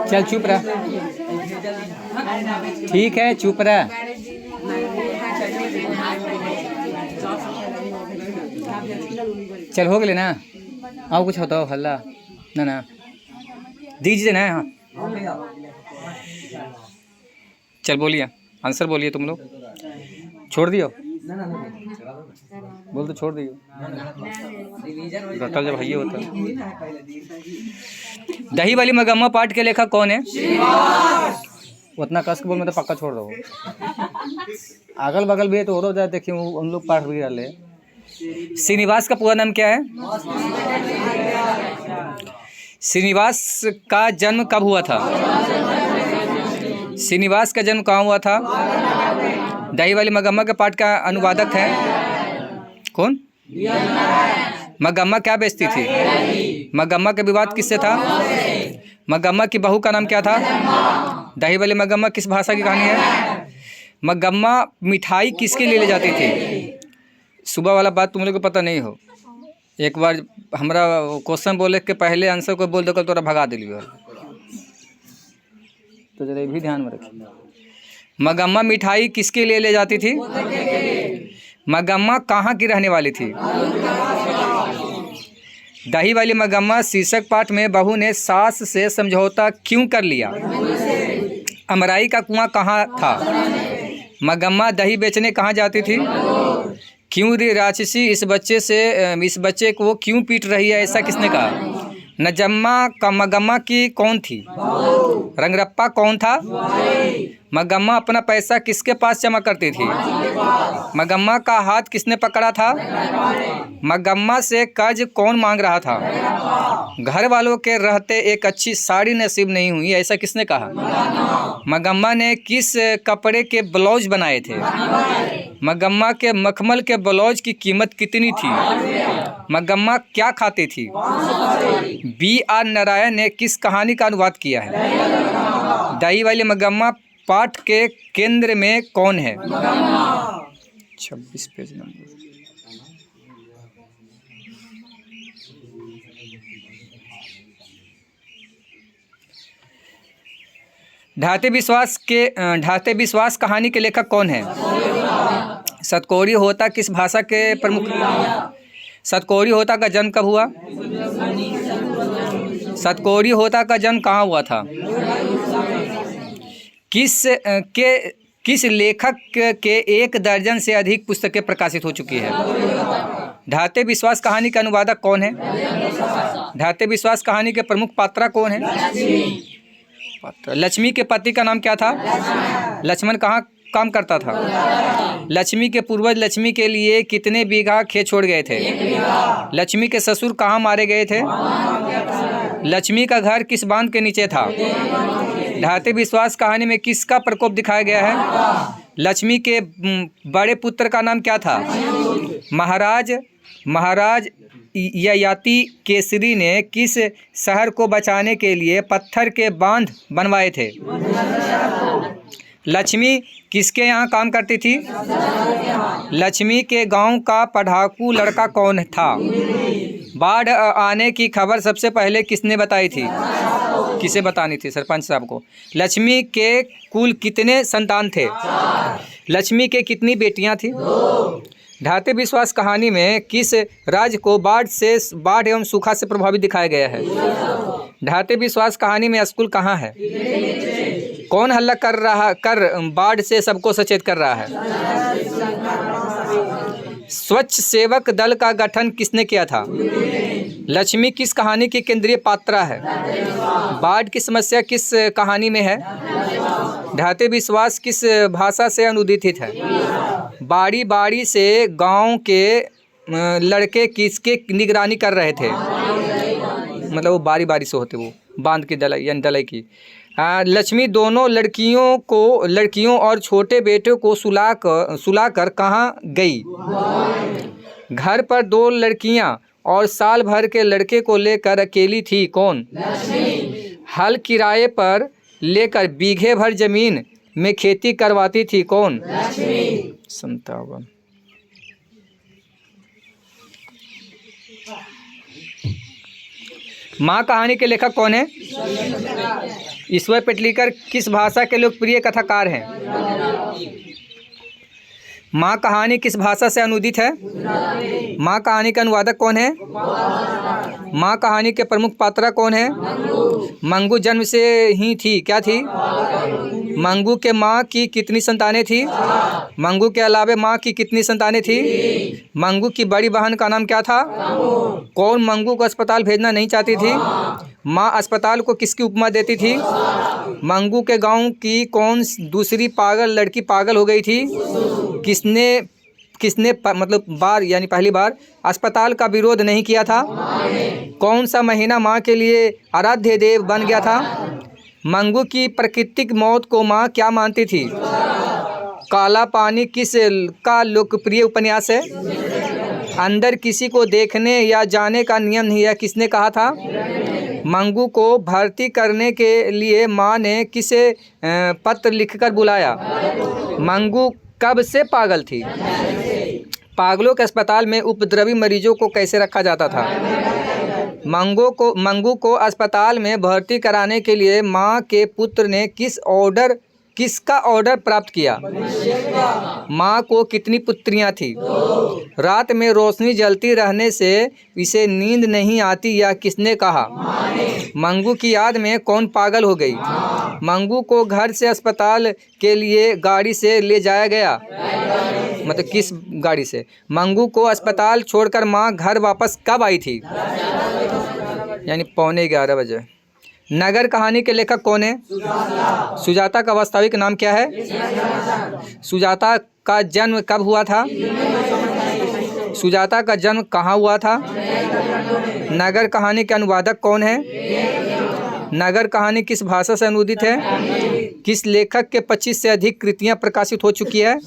चल चुप रह, ठीक है चुप रह। चल हो गए ना, आओ कुछ बताओ हल्ला ना ना दीजिए ना। हाँ चल बोलिए, आंसर बोलिए तुम लोग। छोड़ दियो, बोल तो छोड़ दियो, रटल जब भैया होता। दही वाली मगम्मा पाठ के लेखक कौन है? उतना कस के बोल, मैं तो पक्का छोड़ दो। अगल बगल भी है तो हो जाए, देखिए उन लोग पाठ भी डाले। श्रीनिवास का पूरा नाम क्या है? श्रीनिवास का जन्म कब हुआ था? श्रीनिवास का जन्म कहाँ हुआ था? दही वाली मगम्मा के पाठ का अनुवादक है कौन? मगम्मा क्या बेचती थी? मगम्मा का विवाद किससे था? मगम्मा की बहू का नाम क्या था? दही वाली मगम्मा किस भाषा की कहानी है? मगम्मा मिठाई किसके लिए ले जाती थी? सुबह वाला बात तुम लोग को पता नहीं हो। एक बार हमारा क्वेश्चन बोले के पहले आंसर को बोल दो कल तोरा भगा दिलियो, तो जरा भी ध्यान में रखिए। मगम्मा मिठाई किसके लिए ले जाती थी? मगम्मा कहाँ की रहने वाली थी? दही वाली मगम्मा शीर्षक पाठ में बहू ने सास से समझौता क्यों कर लिया? अमराई का कुआं कहाँ था? मगम्मा दही बेचने कहाँ जाती थी? क्यों रे राक्षसी इस बच्चे को क्यों पीट रही है, ऐसा किसने कहा? नजम्मा का मगम्मा की कौन थी? रंगरप्पा कौन था? मगम्मा अपना पैसा किसके पास जमा करती थी? मगम्मा का हाथ किसने पकड़ा था? मगम्मा से कर्ज कौन मांग रहा था? घर वालों के रहते एक अच्छी साड़ी नसीब नहीं हुई, ऐसा किसने कहा? मगम्मा ने किस कपड़े के ब्लाउज बनाए थे? मगम्मा के मखमल के ब्लाउज की कीमत कितनी थी? मगम्मा क्या खाती थी? B.R. नारायण ने किस कहानी का अनुवाद किया है? दही वाली मगम्मा पाठ के केंद्र में कौन है? 26 पेज नंबर। ढाते विश्वास कहानी के लेखक कौन है? सतकौड़ी होता किस भाषा के प्रमुख? सतकौड़ी होता का जन्म कब हुआ? सतकौड़ी होता का जन्म कहाँ हुआ था? किस लेखक के 1 दर्जन से अधिक पुस्तकें प्रकाशित हो चुकी है? ढाते विश्वास कहानी का अनुवादक कौन है? ढाते विश्वास कहानी के प्रमुख पात्रा कौन है? लक्ष्मी के पति का नाम क्या था? लक्ष्मण कहाँ काम करता था? लक्ष्मी के पूर्वज लक्ष्मी के लिए कितने बीघा खेत छोड़ गए थे? लक्ष्मी के ससुर कहाँ मारे गए थे? लक्ष्मी का घर किस बांध के नीचे था? ढाते विश्वास कहानी में किसका प्रकोप दिखाया गया है? लक्ष्मी के बड़े पुत्र का नाम क्या था? महाराज ययाति केसरी ने किस शहर को बचाने के लिए पत्थर के बांध बनवाए थे? लक्ष्मी किसके यहाँ काम करती थी? लक्ष्मी के गांव का पढ़ाकू लड़का कौन था? बाढ़ आने की खबर सबसे पहले किसने बताई थी? किसे बतानी थी? सरपंच साहब को। लक्ष्मी के कुल कितने संतान थे? लक्ष्मी के कितनी बेटियां थी? ढाते विश्वास कहानी में किस राज्य को बाढ़ एवं सूखा से प्रभावित दिखाया गया है? ढाते विश्वास कहानी में स्कूल कहाँ है? कौन हल्ला कर बाढ़ से सबको सचेत कर रहा है? स्वच्छ सेवक दल का गठन किसने किया था? लक्ष्मी किस कहानी की केंद्रीय पात्रा है? बाढ़ की समस्या किस कहानी में है? ढाते विश्वास किस भाषा से अनुदित है? बारी बारी से गांव के लड़के किसके निगरानी कर रहे थे? मतलब वो बारी बारी से होते, वो बांध की डलाई यानी डलाई की। लक्ष्मी दोनों लड़कियों और छोटे बेटे को सुलाकर कहाँ गई? घर पर 2 लड़कियां और साल भर के लड़के को लेकर अकेली थी कौन? हल किराए पर लेकर बीघे भर जमीन में खेती करवाती थी कौन? 57। माँ कहानी के लेखक कौन है? ईश्वर पेटलीकर किस भाषा के लोकप्रिय कथाकार हैं? माँ कहानी किस भाषा से अनुदित है? माँ कहानी का अनुवादक कौन है? माँ कहानी के प्रमुख पात्र कौन है? मंगू जन्म से ही थी, क्या थी? मंगू के माँ की कितनी संतानें थी? मंगू के अलावा माँ की कितनी संतानें थी? मंगू की बड़ी बहन का नाम क्या था? कौन मंगू को अस्पताल भेजना नहीं चाहती थी? माँ अस्पताल को किसकी उपमा देती थी? मंगू के गांव की कौन दूसरी पागल लड़की पागल हो गई थी? किसने मतलब बार यानी पहली बार अस्पताल का विरोध नहीं किया था? कौन सा महीना माँ के लिए आराध्य देव बन गया था? मंगू की प्राकृतिक मौत को माँ क्या मानती थी? काला पानी किस का लोकप्रिय उपन्यास है? अंदर किसी को देखने या जाने का नियम नहीं है, किसने कहा था? मंगू को भर्ती करने के लिए माँ ने किसे पत्र लिखकर बुलाया? मंगू कब से पागल थी? पागलों के अस्पताल में उपद्रवी मरीजों को कैसे रखा जाता था? मंगू को अस्पताल में भर्ती कराने के लिए माँ के पुत्र ने किसका ऑर्डर प्राप्त किया? माँ को कितनी पुत्रियाँ थी? रात में रोशनी जलती रहने से इसे नींद नहीं आती, या किसने कहा? मंगू की याद में कौन पागल हो गई? मंगू को घर से अस्पताल के लिए गाड़ी से ले जाया गया, मतलब किस गाड़ी से? मंगू को अस्पताल छोड़कर माँ घर वापस कब आई थी? यानी 11:15 बजे। नगर कहानी के लेखक कौन है? सुजाता का वास्तविक नाम क्या है? सुजाता का जन्म कब हुआ था? सुजाता का जन्म कहाँ हुआ था? नगर कहानी के अनुवादक कौन है? नगर कहानी किस भाषा से अनुदित है? किस लेखक के 25 से अधिक कृतियाँ प्रकाशित हो चुकी है?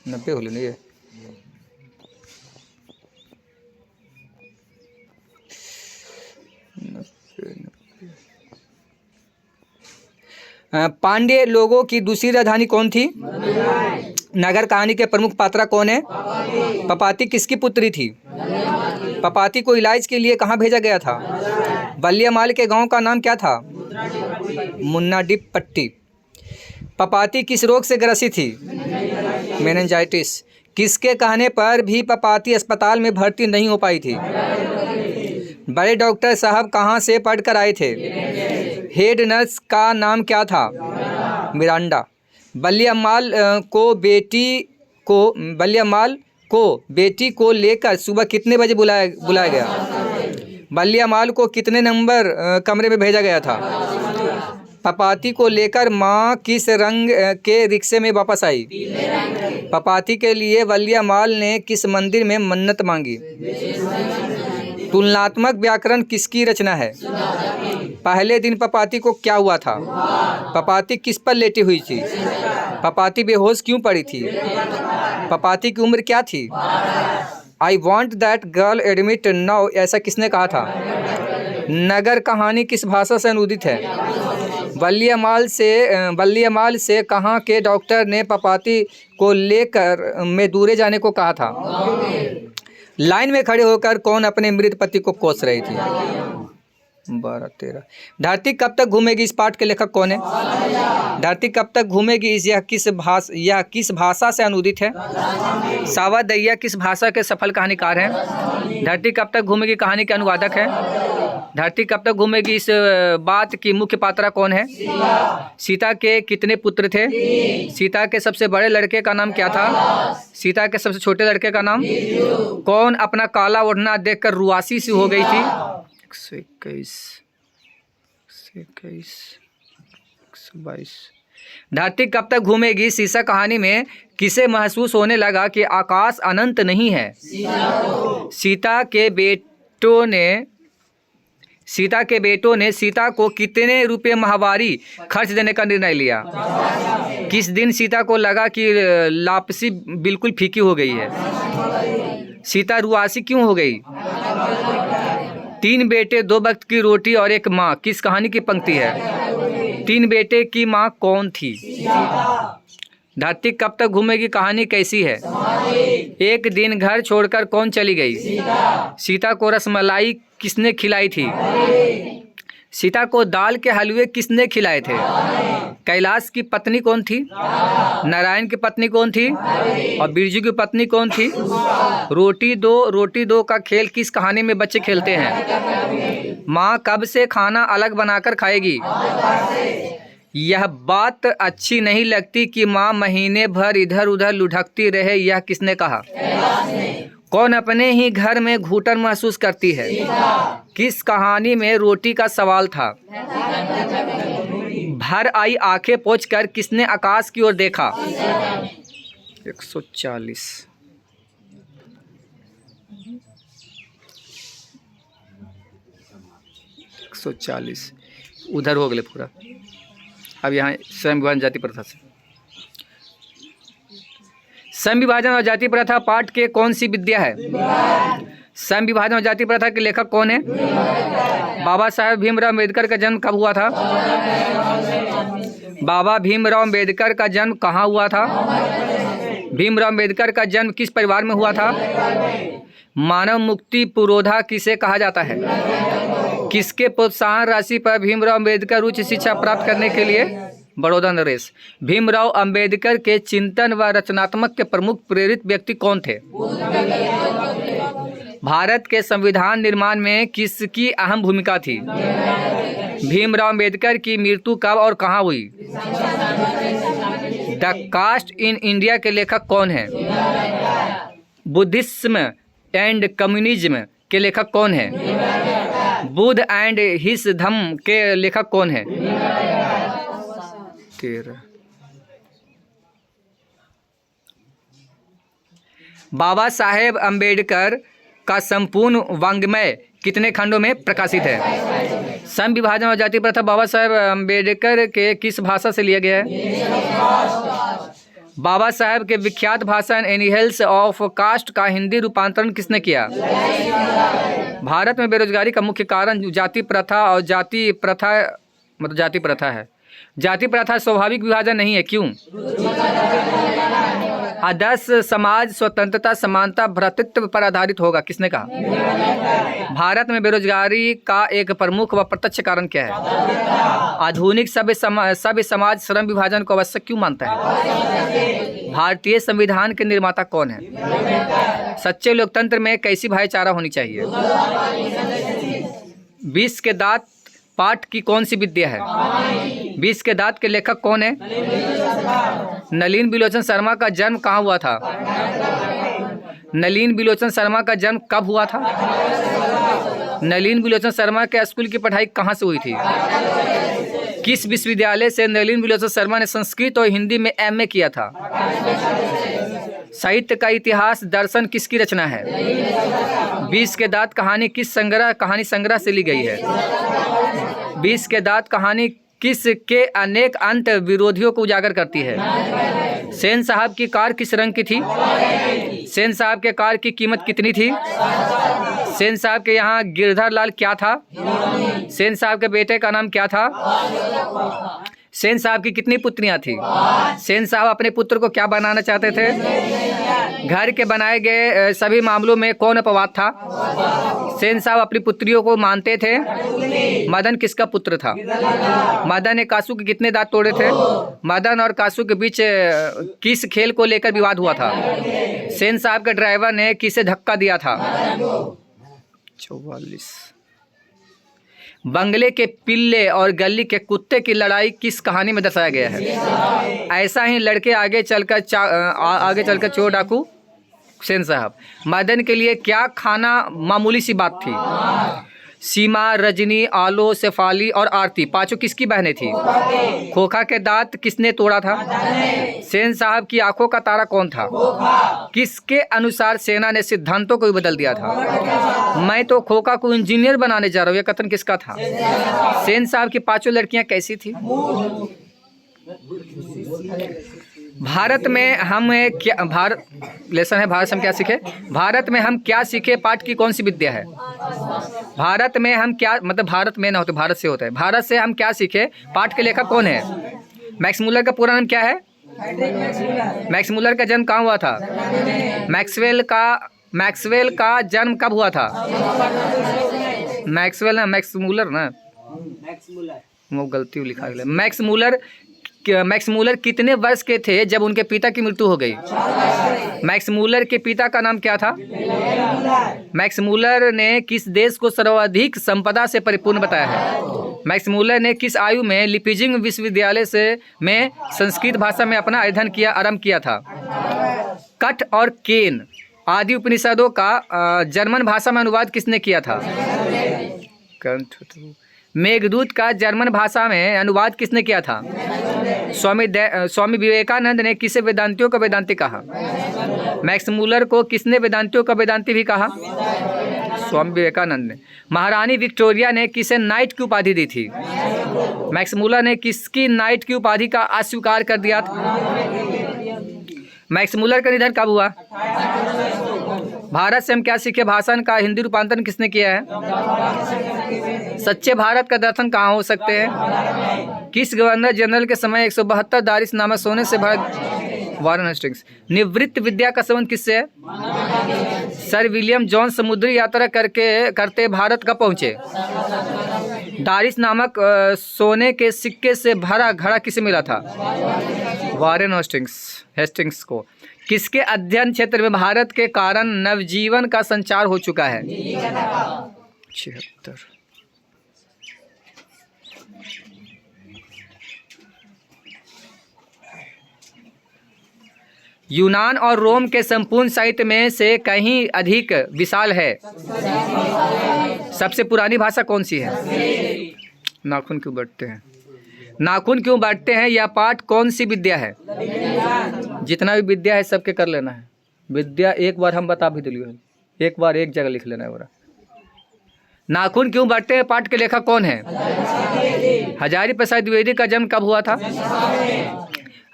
90 हो लेनी है। पांड्य लोगों की दूसरी राजधानी कौन थी? नगर कहानी के प्रमुख पात्र कौन है? पपाती किसकी पुत्री थी? पपाती को इलाज के लिए कहाँ भेजा गया था? बलियामाल के गांव का नाम क्या था? मुन्नाडिपट्टी। पपाती किस रोग से ग्रसित थी? मेनिंजाइटिस। किसके कहने पर भी पपाती अस्पताल में भर्ती नहीं हो पाई थी? बड़े डॉक्टर साहब कहाँ से पढ़कर आए थे? हेड नर्स का नाम क्या था? मिरांडा। बलियामाल को बेटी को लेकर सुबह कितने बजे बुलाया गया? बलियामाल को कितने नंबर कमरे में भेजा गया था? पपाती को लेकर माँ किस रंग के रिक्शे में वापस आई? पपाती के लिए बलियामाल ने किस मंदिर में मन्नत मांगी? तुलनात्मक व्याकरण किसकी रचना है? पहले दिन पपाती को क्या हुआ था? पपाती किस पर लेटी हुई थी? पपाती बेहोश क्यों पड़ी थी? पपाती की उम्र क्या थी? I want that girl admit now, ऐसा किसने कहा था? नगर कहानी किस भाषा से अनुदित है? बलियामाल से कहाँ के डॉक्टर ने पपाती को लेकर में दूरे जाने को कहा था? लाइन में खड़े होकर कौन अपने मृत पति को कोस रही थी? 12-13। धरती कब तक घूमेगी, इस पाठ के लेखक कौन है? धरती कब तक घूमेगी, यह किस भाषा से अनुदित है? सावादैया किस भाषा के सफल कहानीकार हैं? धरती कब तक घूमेगी कहानी के अनुवादक हैं? धरती कब तक घूमेगी इस बात की मुख्य पात्रा कौन है? सीता के कितने पुत्र थे? सीता के सबसे बड़े लड़के का नाम क्या था? सीता के सबसे छोटे लड़के का नाम? कौन अपना काला ओढ़ना देखकर रुआसी सी हो गई थी? 121, 122। धरती कब तक घूमेगी शीर्षक कहानी में किसे महसूस होने लगा कि आकाश अनंत नहीं है? सीता के बेटों ने सीता को कितने रुपए माहवारी खर्च देने का निर्णय लिया? किस दिन सीता को लगा कि लापसी बिल्कुल फीकी हो गई है? सीता रुआसी क्यों हो गई? 3 बेटे 2 वक्त की रोटी और एक माँ किस कहानी की पंक्ति है? 3 बेटे की माँ कौन थी? धरती कब तक घूमेगी कहानी कैसी है? एक दिन घर छोड़कर कौन चली गई? सीता को रसमलाई किसने खिलाई थी? सीता को दाल के हलवे किसने खिलाए थे? कैलाश की पत्नी कौन थी? नारायण की पत्नी कौन थी? और बिरजू की पत्नी कौन थी? रोटी दो का खेल किस कहानी में बच्चे खेलते हैं? माँ कब से खाना अलग बनाकर खाएगी? यह बात अच्छी नहीं लगती कि माँ महीने भर इधर उधर लुढ़कती रहे, यह किसने कहा? कौन अपने ही घर में घुटन महसूस करती है? किस कहानी में रोटी का सवाल था? भर आई आंखें पोंछकर किसने आकाश की ओर देखा? 140 140 उधर हो गए पूरा। अब यहाँ स्वयं विभाजन जाति प्रथा से। स्वयं विभाजन और जाति प्रथा पाठ के कौन सी विद्या है? स्वयं विभाजन और जाति प्रथा के लेखक कौन है? बाबा साहेब भीमराव अम्बेडकर का जन्म कब हुआ था? बाबा भीमराव अम्बेडकर का जन्म कहाँ हुआ था? भीमराव अम्बेडकर का जन्म किस परिवार में हुआ था? मानव मुक्ति पुरोधा किसे कहा जाता है? किसके प्रोत्साहन राशि पर भीमराव अम्बेडकर उच्च शिक्षा प्राप्त करने के लिए बड़ौदा नरेश? भीमराव अम्बेडकर के चिंतन व रचनात्मक के प्रमुख प्रेरित व्यक्ति कौन थे? भारत के संविधान निर्माण में किसकी अहम भूमिका थी? भीमराव अम्बेडकर की मृत्यु कब और कहाँ हुई? द कास्ट इन इंडिया के लेखक कौन है? बुद्धिज्म एंड कम्युनिज्म के लेखक कौन है? बुद्ध एंड हिस धम्म के लेखक कौन है? 13 बाबा साहेब अम्बेडकर का संपूर्ण वाङ्मय कितने खंडों में प्रकाशित है? स्वयं विभाजन और जाति प्रथा बाबा साहेब अम्बेडकर के किस भाषा से लिया गया है? बाबा साहेब के विख्यात भाषण एनिहल्स ऑफ कास्ट का हिंदी रूपांतरण किसने किया? भारत में बेरोजगारी का मुख्य कारण जाति प्रथा और जाति प्रथा है। जाति प्रथा स्वाभाविक विभाजन नहीं है, क्यों? आदर्श समाज स्वतंत्रता, समानता, भ्रातृत्व पर आधारित होगा, किसने कहा? भारत में बेरोजगारी का एक प्रमुख व प्रत्यक्ष कारण क्या है? आधुनिक सभ्य समाज श्रम विभाजन को आवश्यक क्यों मानता है? भारतीय संविधान के निर्माता कौन है? सच्चे लोकतंत्र में कैसी भाईचारा होनी चाहिए? 20 के दांत पाठ की कौन सी विद्या है? 20 के दांत के लेखक कौन है? नलिन बिलोचन शर्मा का जन्म कहाँ हुआ था? नलिन बिलोचन शर्मा का जन्म कब हुआ था? नलिन बिलोचन शर्मा के स्कूल की पढ़ाई कहाँ से हुई थी? किस विश्वविद्यालय से नलिन बिलोचन शर्मा ने संस्कृत और हिंदी में एमए किया था? साहित्य का इतिहास दर्शन किसकी रचना है? 20 के दांत कहानी किस कहानी संग्रह से ली गई है? 20 के दांत कहानी किसके अनेक अंत विरोधियों को उजागर करती है? सेन साहब की कार किस रंग की थी? सेन साहब के कार की कीमत कितनी थी? सेन साहब के यहाँ गिरधर लाल क्या था? सेन साहब के बेटे का नाम क्या था? सेन साहब की कितनी पुत्रियां थी? सेन साहब अपने पुत्र को क्या बनाना चाहते थे? घर के बनाए गए सभी मामलों में कौन अपवाद था? सेन साहब अपनी पुत्रियों को मानते थे। मदन किसका पुत्र था? मदन ने कासू के कितने दांत तोड़े थे? मदन और कासू के बीच किस खेल को लेकर विवाद हुआ था? सेन साहब के ड्राइवर ने किसे धक्का दिया था? 44 बंगले के पिल्ले और गली के कुत्ते की लड़ाई किस कहानी में दर्शाया गया है? ऐसा ही लड़के आगे चलकर चोर डाकू सेन साहब। मदन के लिए क्या खाना मामूली सी बात थी? सीमा, रजनी, आलो, शेफाली और आरती पांचों किसकी बहनें थी? खोखा के दांत किसने तोड़ा था? सेन साहब की आंखों का तारा कौन था? किसके अनुसार सेना ने सिद्धांतों को भी बदल दिया था? मैं तो खोखा को इंजीनियर बनाने जा रहा हूँ, यह कथन किसका था? सेन साहब की पांचों लड़कियां कैसी थी? भारत में हम क्या लेसन है भारत से हम क्या सीखे? भारत में हम क्या सीखे पाठ की कौन सी विद्या है? भारत में हम क्या भारत में ना होते भारत से होता है। भारत से हम क्या सीखे पाठ के लेखक कौन है? मैक्स मुलर का पूरा नाम क्या है? मैक्स मूलर का जन्म कहाँ हुआ था? मैक्सवेल का जन्म कब हुआ था? मैक्स मूलर ना, वो गलती लिखा गया। मैक्स मूलर कितने वर्ष के थे जब उनके पिता की मृत्यु हो गई? मैक्स मूलर के पिता का नाम क्या था? मैक्स मूलर ने किस देश को सर्वाधिक संपदा से परिपूर्ण बताया है? मैक्स मूलर ने किस आयु में लीप्जिग विश्वविद्यालय में संस्कृत भाषा में अपना अध्ययन आरंभ किया था? कठ और केन आदि उपनिषदों का जर्मन भाषा में अनुवाद किसने किया था? मेघदूत का जर्मन भाषा में अनुवाद किसने किया था? स्वामी विवेकानंद ने किसे वेदांतियों का वेदांती कहा? मैक्स मूलर को किसने वेदांतियों का वेदांती भी कहा? स्वामी विवेकानंद ने। महारानी विक्टोरिया ने किसे नाइट की उपाधि दी थी? मैक्स मूलर ने किसकी नाइट की उपाधि का अस्वीकार कर दिया था? मैक्स मूलर का निधन कब हुआ? भारत से हम क्या सीखे भाषण का हिंदी रूपांतरण किसने किया है? सच्चे भारत का दर्शन कहाँ हो सकते हैं? किस गवर्नर जनरल के समय 172 दारिशनामा सोने से भरा? Warren Hastings. निवृत्त विद्या का संबंध किससे है? सर विलियम जॉन समुद्री यात्रा करते भारत कब पहुँचे? दारिश नामक सोने के सिक्के से भरा घड़ा किसे मिला था? वारेन हेस्टिंग्स को। किसके अध्ययन क्षेत्र में भारत के कारण नवजीवन का संचार हो चुका है? 76। यूनान और रोम के संपूर्ण साहित्य में से कहीं अधिक विशाल है। सबसे पुरानी भाषा कौन सी है? नाखून क्यों बढ़ते हैं? नाखून क्यों बढ़ते हैं यह पाठ कौन सी विद्या है? जितना भी विद्या है सबके कर लेना है। विद्या एक बार हम बता भी दिलिए, एक बार एक जगह लिख लेना है बड़ा। नाखून क्यों बढ़ते हैं पाठ के लेखक कौन है? हजारी प्रसाद द्विवेदी का जन्म कब हुआ था?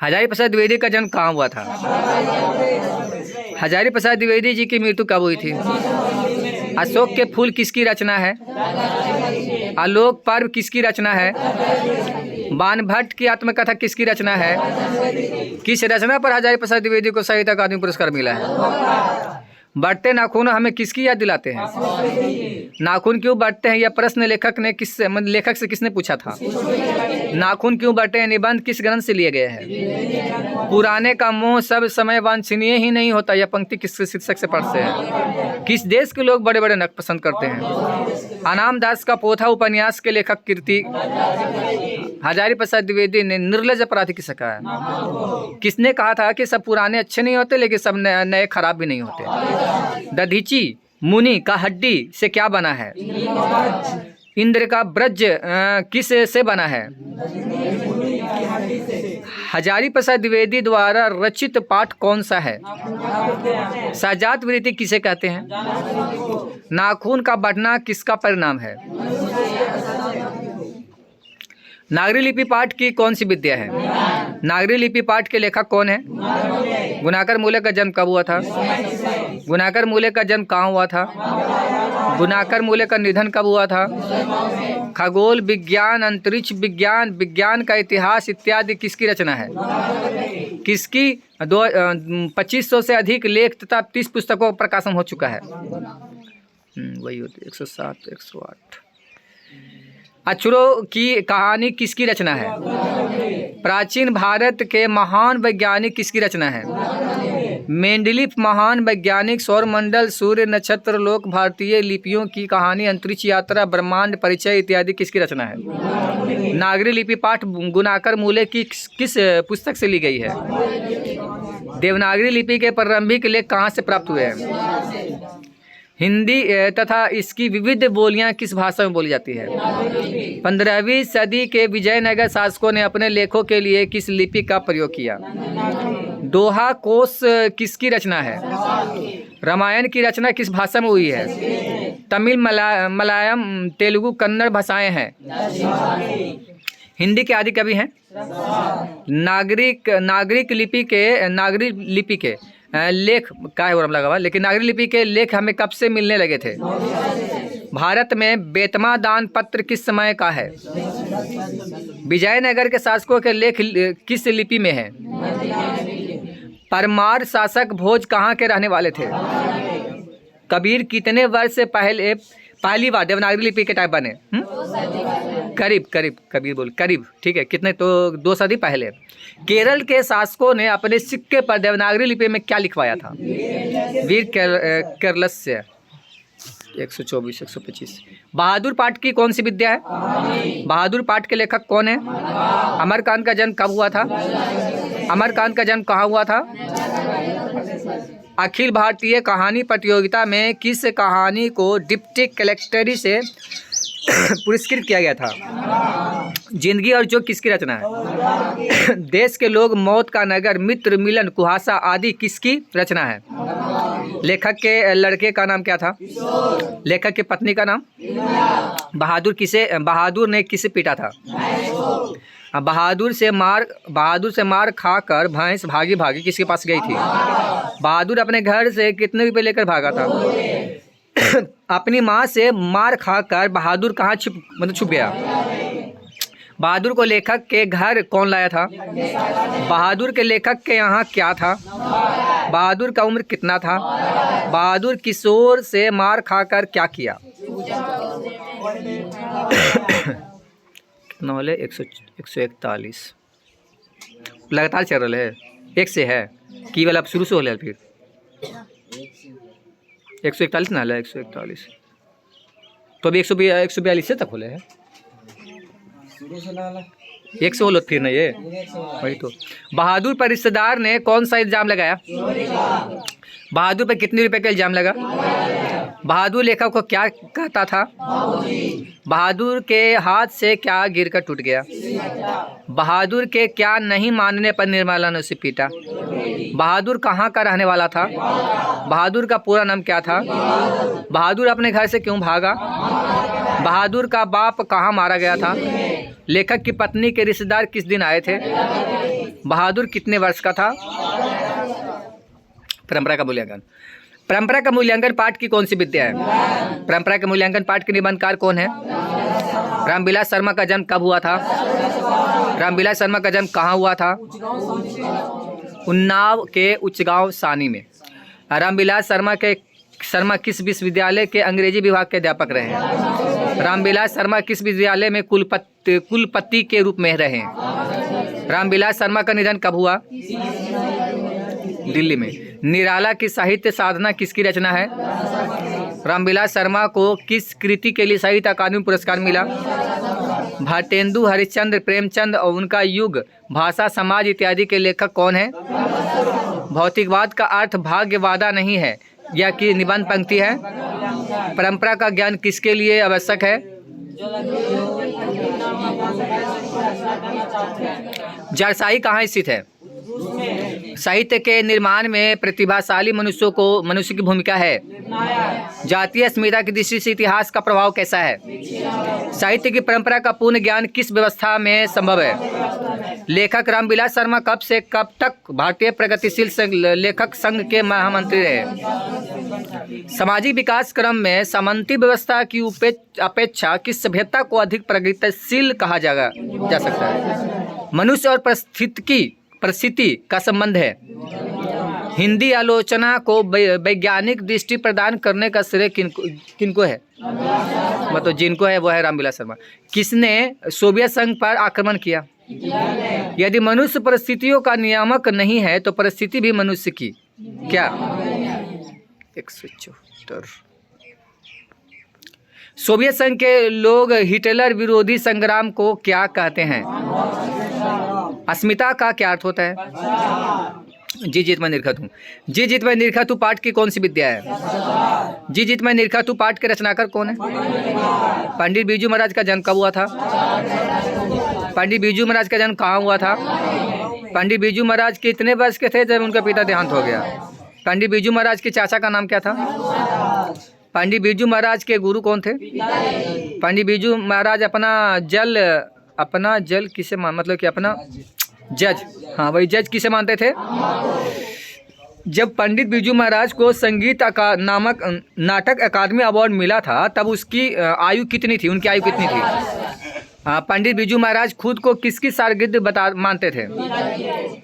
हजारी प्रसाद द्विवेदी का जन्म कहाँ हुआ था? हजारी प्रसाद द्विवेदी जी की मृत्यु कब हुई थी? अशोक के फूल किसकी रचना है? आलोक पर्व किसकी रचना है? बाणभट्ट की आत्मकथा किसकी रचना है? किस रचना पर हजारी प्रसाद द्विवेदी को साहित्य अकादमी पुरस्कार मिला है? बढ़ते नाखून हमें किसकी याद दिलाते हैं? नाखून क्यों बढ़ते हैं यह प्रश्न लेखक से किसने पूछा था? नाखून क्यों बढ़ते हैं निबंध किस ग्रंथ से लिए गए हैं? पुराने का मोह सब समय वांछनीय ही नहीं होता यह पंक्ति किस शीर्षक से पढ़ते हैं? किस देश के लोग बड़े बड़े नक पसंद करते हैं? अनाम दास का पोथा उपन्यास के लेखक कीर्ति हजारी प्रसाद द्विवेदी ने निर्लज अपराधी किसे कहा है? किसने कहा था कि सब पुराने अच्छे नहीं होते लेकिन सब नए खराब भी नहीं होते? दधीची मुनि का हड्डी से क्या बना है? इंद्र का ब्रज किस से बना है? हजारी प्रसाद द्विवेदी द्वारा रचित पाठ कौन सा है? सहजात वृत्ति किसे कहते हैं? नाखून का बढ़ना किसका परिणाम है? नागरी लिपि पाठ की कौन सी विद्या है? नागरी लिपि पाठ के लेखक कौन है? गुणाकर मूले का जन्म कब हुआ था? गुणाकर मूले का जन्म कहाँ हुआ था? गुणाकर मूले का निधन कब हुआ था? खगोल विज्ञान, अंतरिक्ष विज्ञान, विज्ञान का इतिहास इत्यादि किसकी रचना है? किसकी 2500 से अधिक लेख तथा 30 पुस्तकों का प्रकाशन हो चुका है? वही होती 107 108। अक्षरों की कहानी किसकी रचना है? प्राचीन भारत के महान वैज्ञानिक किसकी रचना है? मेंडलीफ महान वैज्ञानिक, सौरमंडल, सूर्य, नक्षत्र, लोक, भारतीय लिपियों की कहानी, अंतरिक्ष यात्रा, ब्रह्मांड परिचय इत्यादि किसकी रचना है? नागरी लिपि पाठ गुणाकर मूले की किस पुस्तक से ली गई है? देवनागरी लिपि के प्रारंभिक लेख कहाँ से प्राप्त हुए हैं? हिंदी तथा इसकी विविध बोलियां किस भाषा में बोली जाती है? 15वीं सदी के विजयनगर शासकों ने अपने लेखों के लिए किस लिपि का प्रयोग किया? दोहा कोश किसकी रचना है? रामायण की रचना किस भाषा में हुई है? तमिल, मलयालम, तेलुगु, कन्नड़ भाषाएं हैं। हिंदी के आदि कवि हैं? नागरी लिपि के लेख का है लगा हुआ, लेकिन नागरी लिपि के लेख हमें कब से मिलने लगे थे? भारत में बेतमा दान पत्र किस समय का है? विजयनगर के शासकों के लेख किस लिपि में है? परमार शासक भोज कहाँ के रहने वाले थे? कबीर कितने वर्ष से पहली बार देवनागरी लिपि के टाइप बने? करीब करीब, कबीर बोल करीब, ठीक है, कितने तो 2 सदी पहले। केरल के शासकों ने अपने सिक्के पर देवनागरी लिपि में क्या लिखवाया था? वीर केरलस्य 124 125। बहादुर पाठ की कौन सी विद्या है? बहादुर पाठ के लेखक कौन है? अमरकांत का जन्म कब हुआ था? अमरकांत का जन्म कहाँ हुआ था? अखिल भारतीय कहानी प्रतियोगिता में किस कहानी को डिप्टी कलेक्टरी से पुरस्कृत किया गया था? जिंदगी और जोग किसकी रचना है? देश के लोग, मौत का नगर, मित्र मिलन, कुहासा आदि किसकी रचना है? लेखक के लड़के का नाम क्या था? लेखक की पत्नी का नाम? बहादुर ने किसे पीटा था? बहादुर से मार खाकर भैंस भागी किसके पास गई थी? बहादुर अपने घर से कितने रुपए लेकर भागा था? अपनी माँ से मार खाकर बहादुर कहाँ छुप गया? बहादुर को लेखक के घर कौन लाया था? बहादुर के लेखक के यहाँ क्या था? बहादुर का उम्र कितना था? बहादुर किशोर से मार खाकर क्या किया? कितना वाले 141 लगातार चल रहा है, एक से है की वाला, अब शुरू से हो रहा फिर 141 ना है, 141 तो अभी 142 से तक होले है, 100 होलो फिर ना ये वही तो। बहादुर पर रिश्तेदार ने कौन सा इल्जाम लगाया? बहादुर पर कितने रुपए का इल्जाम लगा? बहादुर लेखक को क्या कहता था? बहादुर के हाथ से क्या गिरकर टूट गया? बहादुर के क्या नहीं मानने पर निर्मला ने उसे पीटा? बहादुर कहाँ का रहने वाला था? बहादुर का पूरा नाम क्या था? बहादुर अपने घर से क्यों भागा? बहादुर का बाप कहाँ मारा गया था? लेखक की पत्नी के रिश्तेदार किस दिन आए थे? बहादुर कितने वर्ष का था? परंपरा का मूल्यांकन। परंपरा का मूल्यांकन पाठ की कौन सी विद्या है? परंपरा के मूल्यांकन पाठ के निबंधकार कौन है? रामविलास शर्मा का जन्म कब हुआ था? रामविलास शर्मा का जन्म कहाँ हुआ था? उन्नाव के उच्चगांव सानी में। रामविलास शर्मा किस विश्वविद्यालय के अंग्रेजी विभाग के अध्यापक रहे हैं? रामविलास शर्मा किस विद्यालय में कुलपति के रूप में रहे हैं? रामविलास शर्मा का निधन कब हुआ? दिल्ली में। निराला की साहित्य साधना किसकी रचना है? रामविलास शर्मा को किस कृति के लिए साहित्य अकादमी पुरस्कार मिला? भारतेंदु हरिश्चंद्र, प्रेमचंद और उनका युग, भाषा, समाज इत्यादि के लेखक कौन है? भौतिकवाद का अर्थ भाग्यवादा नहीं है, यह कि निबंध पंक्ति है। परंपरा का ज्ञान किसके लिए आवश्यक है? जारसाई कहाँ स्थित है? साहित्य के निर्माण में प्रतिभाशाली मनुष्य की भूमिका है। जातीय अस्मिता की दृष्टि से इतिहास का प्रभाव कैसा है? साहित्य की परंपरा का पूर्ण ज्ञान किस व्यवस्था में संभव है? लेखक रामविलास शर्मा कब से कब तक भारतीय प्रगतिशील लेखक संघ के महामंत्री रहे? सामाजिक विकास क्रम में सामंती व्यवस्था की अपेक्षा किस सभ्यता को अधिक प्रगतिशील कहा जा सकता है? मनुष्य और परिस्थिति का संबंध है। हिंदी आलोचना को वैज्ञानिक दृष्टि प्रदान करने का श्रेय किनको है? मतलब जिनको है वो है रामविलास शर्मा। किसने सोवियत संघ पर आक्रमण किया? यदि मनुष्य परिस्थितियों का नियामक नहीं है तो परिस्थिति भी मनुष्य की क्या? 174। सोवियत संघ के लोग हिटलर विरोधी संग्राम को क्या कहते हैं? अस्मिता का क्या अर्थ होता है? जी जीत मैं निरखत हूँ। जी जीत मैं निरखत हूँ पाठ की कौन सी विद्या है? जी जीत मैं निरखत हूँ पाठ के रचनाकार कौन है? पंडित बिरजू महाराज का जन्म कब हुआ था? पंडित बिरजू महाराज का जन्म कहाँ हुआ था? पंडित बिरजू महाराज कितने वर्ष के थे जब उनका पिता देहांत हो गया? पंडित बिरजू महाराज के चाचा का नाम क्या था? पंडित बिरजू महाराज के गुरु कौन थे? पंडित बिरजू महाराज अपना जल किसे मतलब कि अपना जज, हाँ वही जज किसे मानते थे? जब पंडित बिरजू महाराज को संगीत नामक नाटक अकादमी अवार्ड मिला था तब उसकी आयु कितनी थी? उनकी आयु कितनी थी? पंडित बिरजू महाराज खुद को किसकी शागिर्द मानते थे?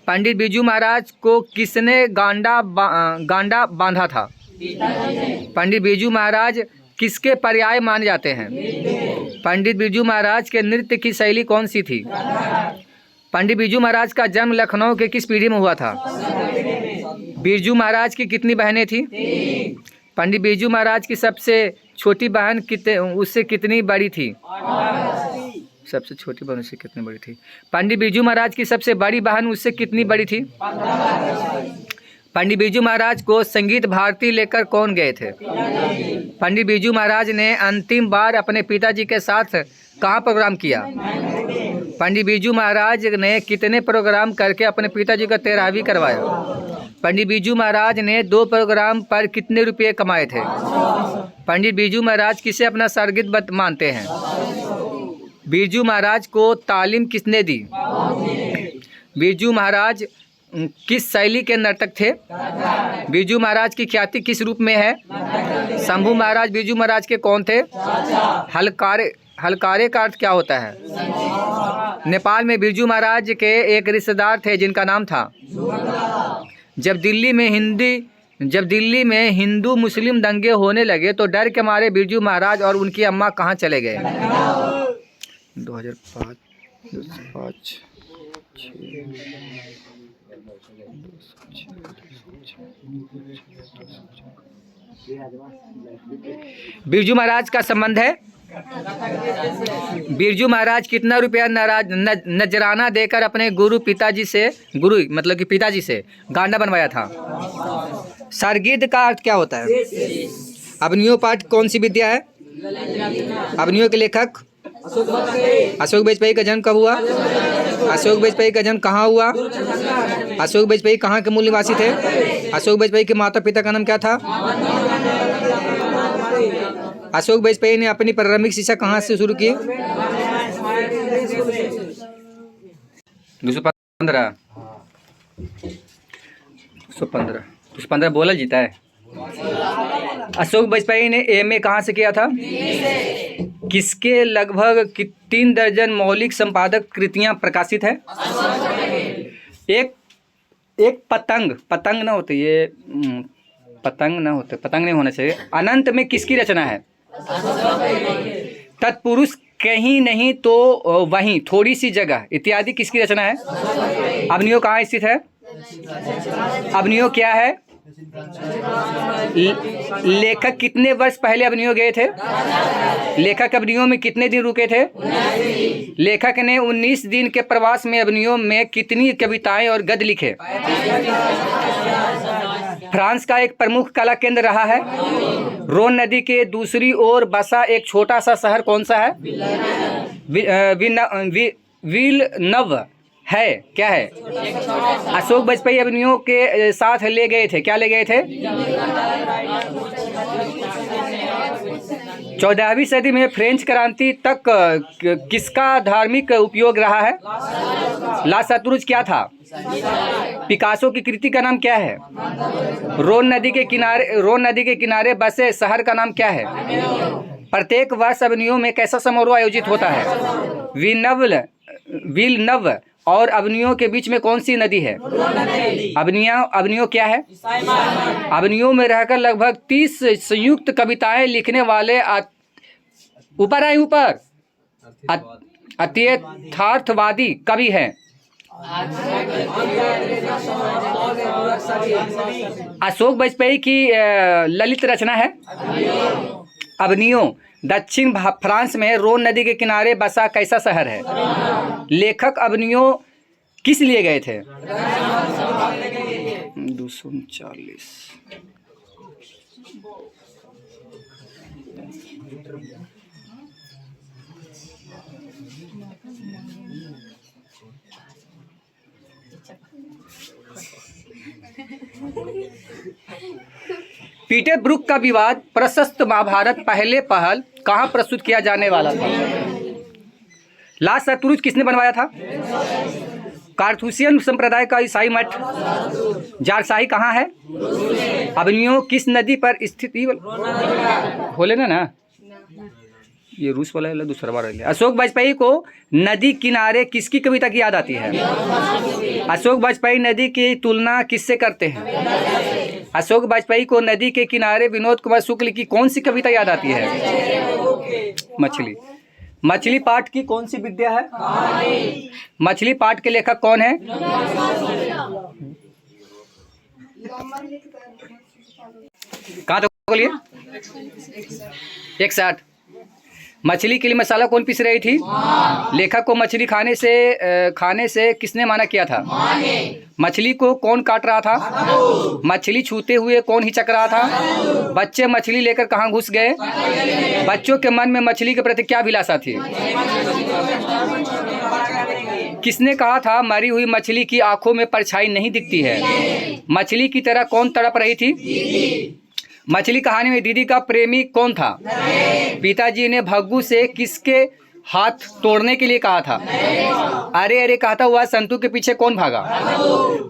पंडित बिरजू महाराज को किसने गांडा बांधा था? पंडित बिरजू महाराज किसके पर्याय माने जाते हैं? पंडित बिरजू महाराज के नृत्य की शैली कौन सी थी? पंडित बिरजू महाराज का जन्म लखनऊ के किस पीढ़ी में हुआ था? बिरजू महाराज की कितनी बहनें थी? पंडित बिरजू महाराज की सबसे छोटी बहन उससे कितनी बड़ी थी? सबसे छोटी बहन उससे कितनी बड़ी थी? पंडित बिरजू महाराज की सबसे बड़ी बहन उससे कितनी बड़ी थी? पंडित बिरजू महाराज को संगीत भारती लेकर कौन गए थे? पंडित बिरजू महाराज ने अंतिम बार अपने पिताजी के साथ कहाँ प्रोग्राम किया? पंडित बिरजू महाराज ने कितने प्रोग्राम करके अपने पिताजी का 13वीं करवाया? पंडित बिरजू महाराज ने 2 प्रोग्राम पर कितने रुपये कमाए थे? पंडित बिरजू महाराज किसे अपना शागिर्द मानते हैं? बिरजू महाराज को तालीम किसने दी? बिरजू महाराज किस शैली के नर्तक थे? बिरजू महाराज की ख्याति किस रूप में है? शंभू महाराज बिरजू महाराज के कौन थे? हलकारे का अर्थ क्या होता है? नेपाल में बिरजू महाराज के एक रिश्तेदार थे जिनका नाम था। जब दिल्ली में हिंदू मुस्लिम दंगे होने लगे तो डर के मारे बिरजू महाराज और उनकी अम्मा कहाँ चले गए? 2005 बिरजू महाराज का संबंध है। बिरजू महाराज कितना रुपया नजराना देकर अपने गुरु मतलब कि पिताजी से गांडा बनवाया था? शागिर्द का अर्थ क्या होता है? अभिनयो पाठ कौन सी विद्या है? अभिनयो के लेखक अशोक वाजपेयी का जन्म कब हुआ? अशोक वाजपेयी का जन्म कहाँ हुआ? अशोक वाजपेयी कहाँ के मूल निवासी थे? अशोक वाजपेयी के माता पिता का नाम क्या था? अशोक वाजपेयी ने अपनी प्रारंभिक शिक्षा कहाँ से शुरू की? 215 बोला जीता है। अशोक वाजपेयी ने एमए कहाँ से किया था? किसके लगभग 3 दर्जन मौलिक संपादक कृतियां प्रकाशित है? एक पतंग ना होते, ये पतंग नहीं होना चाहिए। अनंत में किसकी रचना है? तत्पुरुष कहीं नहीं तो वहीं, थोड़ी सी जगह इत्यादि किसकी रचना है? अभिनयो कहाँ स्थित है? अभिनयो क्या है? लेखक कितने वर्ष पहले अभिनयो गए थे? लेखक अभिनयो में कितने दिन रुके थे? लेखक ने 19 दिन के प्रवास में अभिनयो में कितनी कविताएं और गद्य लिखे? फ्रांस का एक प्रमुख कला केंद्र रहा है। रोन नदी के दूसरी ओर बसा एक छोटा सा शहर कौन सा है? विलनव है। क्या है? अशोक वाजपेयी अभिनयो के साथ ले गए थे, क्या ले गए थे? 14वीं सदी में फ्रेंच क्रांति तक किसका धार्मिक उपयोग रहा है? ला सतरुज क्या था? पिकासो की कृति का नाम क्या है? रोन नदी के किनारे बसे शहर का नाम क्या है? प्रत्येक वर्ष अभिनयो में कैसा समारोह आयोजित होता है? विलनव और अभिनयो के बीच में कौन सी नदी है? अभिनयो क्या है? अभिनयो में रहकर लगभग 30 संयुक्त कविताएं लिखने वाले अत्यथार्थवादी कवि हैं। अशोक वाजपेयी की ललित रचना है अभिनयो। दक्षिण फ्रांस में रोन नदी के किनारे बसा कैसा शहर है? लेखक अभिनयो किस लिए गए थे? 239। पीटर ब्रूक का विवाद प्रशस्त महाभारत पहले पहल कहाँ प्रस्तुत किया जाने वाला था? ला सतरुज किसने बनवाया था? कार्थुसियन संप्रदाय का ईसाई मठ। जारशाही कहाँ है? अभिनयो किस नदी पर स्थित? खोले ना ये रूस वाला है, दूसरा बार है। अशोक वाजपेयी को नदी किनारे किसकी कविता की याद आती है? अशोक वाजपेयी नदी की तुलना किससे करते हैं? अशोक वाजपेयी को नदी के किनारे विनोद कुमार शुक्ल की कौन सी कविता याद आती है? मछली। मछली पाठ की कौन सी विद्या है? मछली पाठ के लेखक कौन है? कहाँ तक बोलिए? 160। मछली के लिए मसाला कौन पीस रही थी? लेखक को मछली खाने से किसने मना किया था? मछली को कौन काट रहा था? मछली छूते हुए कौन हिचक रहा था? बच्चे मछली लेकर कहाँ घुस गए? बच्चों के मन में मछली के प्रति क्या अभिलाषा थी? किसने कहा था मरी हुई मछली की आंखों में परछाई नहीं दिखती है? मछली की तरह कौन तड़प रही थी? मछली कहानी में दीदी का प्रेमी कौन था? पिताजी ने भग्गू से किसके हाथ तोड़ने के लिए कहा था? अरे अरे कहा था वह संतू के पीछे कौन भागा?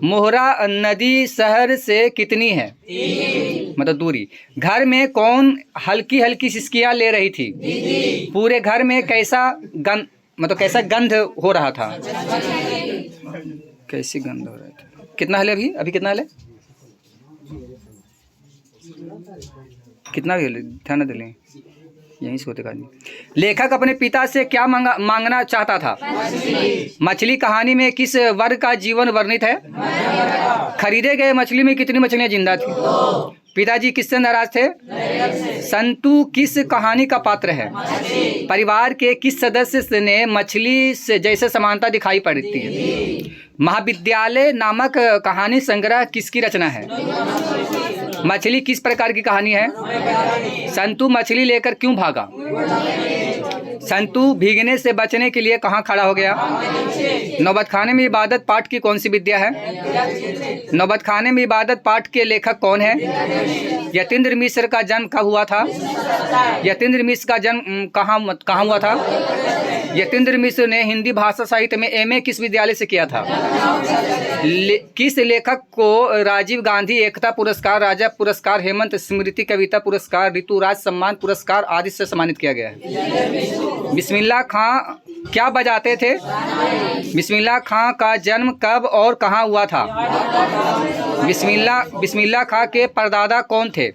मोहरा नदी शहर से कितनी है? मतलब दूरी। घर में कौन हल्की हल्की सिसकियां ले रही थी? पूरे घर में कैसा गंध हो रहा था? कैसी गंध हो रहा था? कितना हल है अभी कितना हल है? कितना भी ध्यान दिले यहीं से होते कहानी। लेखक अपने पिता से क्या मांगना चाहता था? मछली कहानी में किस वर्ग का जीवन वर्णित है? खरीदे गए मछली में कितनी मछलियां जिंदा थी? पिताजी किससे नाराज थे? संतू किस कहानी का पात्र है? परिवार के किस सदस्य ने मछली से जैसे समानता दिखाई पड़ती है? महाविद्यालय नामक कहानी संग्रह किसकी रचना है? मछली किस प्रकार की कहानी है? संतू मछली लेकर क्यों भागा? संतू भीगने से बचने के लिए कहाँ खड़ा हो गया? नौबतखाने में इबादत पाठ की कौन सी विद्या है? नौबतखाने में इबादत पाठ के लेखक कौन है? यतीन्द्र मिश्र का जन्म कब हुआ था? यतीन्द्र मिश्र का जन्म कहाँ हुआ था? यतीन्द्र मिश्र ने हिंदी भाषा साहित्य में एमए किस विद्यालय से किया था? किस लेखक को राजीव गांधी एकता पुरस्कार, राजा पुरस्कार, हेमंत स्मृति कविता पुरस्कार, ऋतुराज सम्मान पुरस्कार आदि से सम्मानित किया गया है? बिस्मिल्लाह खां क्या बजाते थे? बिस्मिल्लाह खां का जन्म कब और कहाँ हुआ था? बिस्मिल्लाह खां के परदादा कौन थे?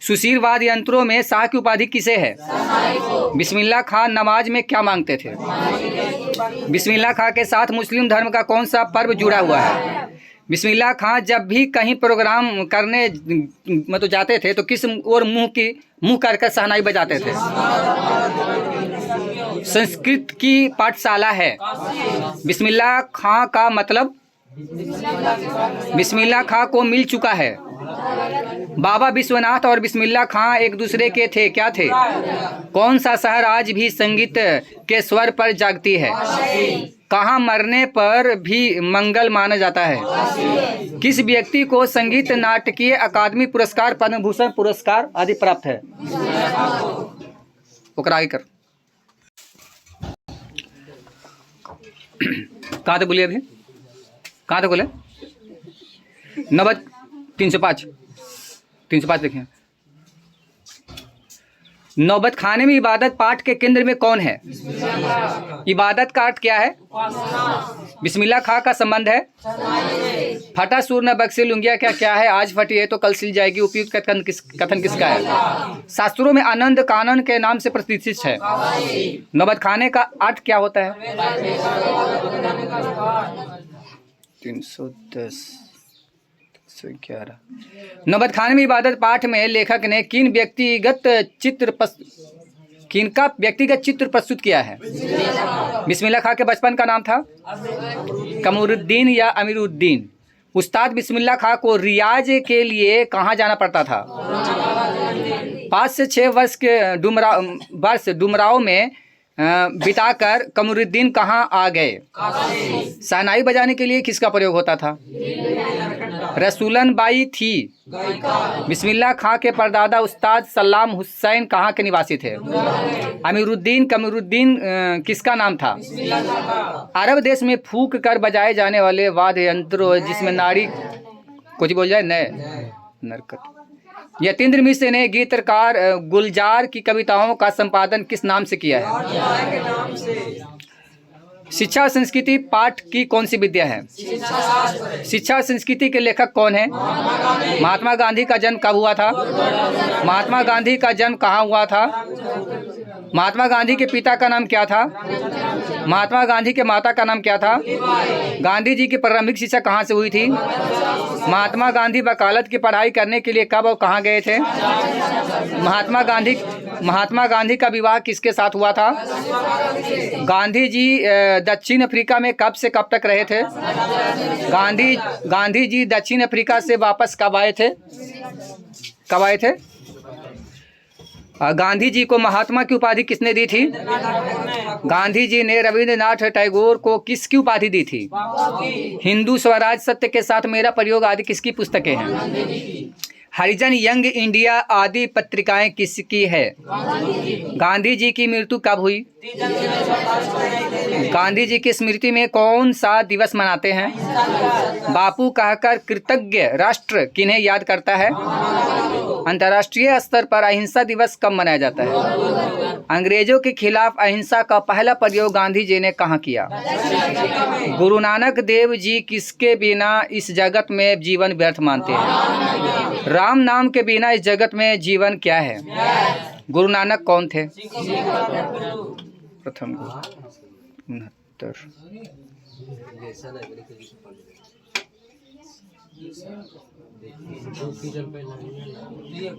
सुशील वाद्य यंत्रों में शाह की उपाधि किसे है? बिस्मिल्लाह खां नमाज में क्या मांगते थे? बिस्मिल्लाह खां के साथ मुस्लिम धर्म का कौन सा पर्व जुड़ा हुआ है? बिस्मिल्लाह खां जब भी कहीं प्रोग्राम करने जाते थे तो किस ओर मुंह कर शहनाई बजाते थे? संस्कृत की पाठशाला है। बिस्मिल्लाह खां का मतलब? बिस्मिल्लाह खां को मिल चुका है। बाबा विश्वनाथ और बिस्मिल्लाह खां एक दूसरे के थे, क्या थे? कौन सा शहर आज भी संगीत के स्वर पर जागती है? कहाँ मरने पर भी मंगल माना जाता है? किस व्यक्ति को संगीत नाटकीय अकादमी पुरस्कार, पद्म भूषण पुरस्कार आदि प्राप्त है? आगे कर। कहाँ तक बोलिए? अभी कहाँ तक बोले? 305 देखिए। नौबत खाने में इबादत पाठ के केंद्र में कौन है? इबादत का अर्थ क्या है? बिस्मिल्लाह खां का संबंध है? फटा सूर न बक्से लुंगिया क्या है? आज फटी है तो कल सिल जाएगी। उपयुक्त कथन किसका है? शास्त्रों में आनंद कानन के नाम से प्रतिष्ठित है। नौबत खाने का अर्थ क्या होता है? 310 11। नौबत खाने में इबादत पाठ में लेखक ने किनका व्यक्तिगत चित्र प्रस्तुत किया है? बिस्मिल्लाह खां के बचपन का नाम था कमरुद्दीन या अमीरुद्दीन। उस्ताद बिस्मिल्लाह खां को रियाज के लिए कहाँ जाना पड़ता था? 5 से 6 वर्ष के डुमराव में बिताकर कमरुद्दीन कहाँ आ गए? शहनाई बजाने के लिए किसका प्रयोग होता था? रसूलन बाई थी। बिस्मिल्लाह खां के परदादा उस्ताद सलाम हुसैन कहाँ के निवासी थे? कमरुद्दीन किसका नाम था? अरब देश में फूंक कर बजाए जाने वाले वाद्य यंत्रों जिसमें नाड़ी कुछ बोल जाए नए नरकट यतीन्द्र मिश्र ने गीतकार गुलजार की कविताओं का संपादन किस नाम से किया है? शिक्षा और संस्कृति पाठ की कौन सी विद्या है? शिक्षा और संस्कृति के लेखक कौन है? महात्मा गांधी का जन्म कब हुआ था? महात्मा गांधी का जन्म कहाँ हुआ था? महात्मा गांधी के पिता का नाम क्या था? महात्मा गांधी के माता का नाम क्या था? गांधी जी की प्रारंभिक शिक्षा कहाँ से हुई थी? महात्मा गांधी वकालत की पढ़ाई करने के लिए कब और कहाँ गए थे? महात्मा गांधी का विवाह किसके साथ हुआ था? गांधी जी दक्षिण अफ्रीका में कब से कब तक रहे थे? गांधी जी दक्षिण अफ्रीका से वापस कब आए थे? गांधी जी को महात्मा की उपाधि किसने दी थी? गांधी जी ने रविंद्रनाथ टैगोर को किसकी उपाधि दी थी? हिंदू स्वराज, सत्य के साथ मेरा प्रयोग आदि किसकी पुस्तकें हैं? हरिजन, यंग इंडिया आदि पत्रिकाएं किसकी है? गांधी जी की मृत्यु कब हुई? गांधी जी की स्मृति में कौन सा दिवस मनाते हैं? बापू कहकर कृतज्ञ राष्ट्र किन्हें याद करता है? अंतर्राष्ट्रीय स्तर पर अहिंसा दिवस कब मनाया जाता है? अंग्रेजों के खिलाफ अहिंसा का पहला प्रयोग गांधी जी ने कहाँ किया? गुरु नानक देव जी किसके बिना इस जगत में जीवन व्यर्थ मानते हैं? राम नाम के बिना इस जगत में जीवन क्या है? गुरु नानक कौन थे? प्रथम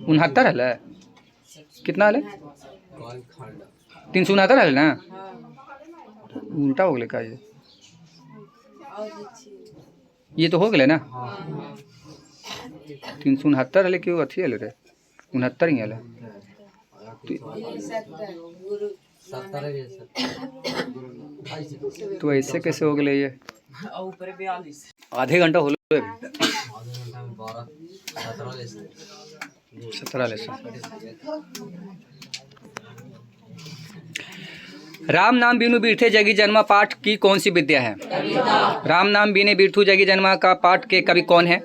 69 है। कितना है? 369 है ना? उल्टा हो गया का? ये तो हो गया ना? 369 है क्यों अच्छी है रे? 69 ही है। तो ऐसे कैसे हो गए? ये आधे घंटा हो गए। 17 राम नाम बीनु बीठे जगी जन्मा पाठ की कौन सी विद्या है? राम नाम बीने बीठू जगी जन्मा का पाठ के कवि कौन है?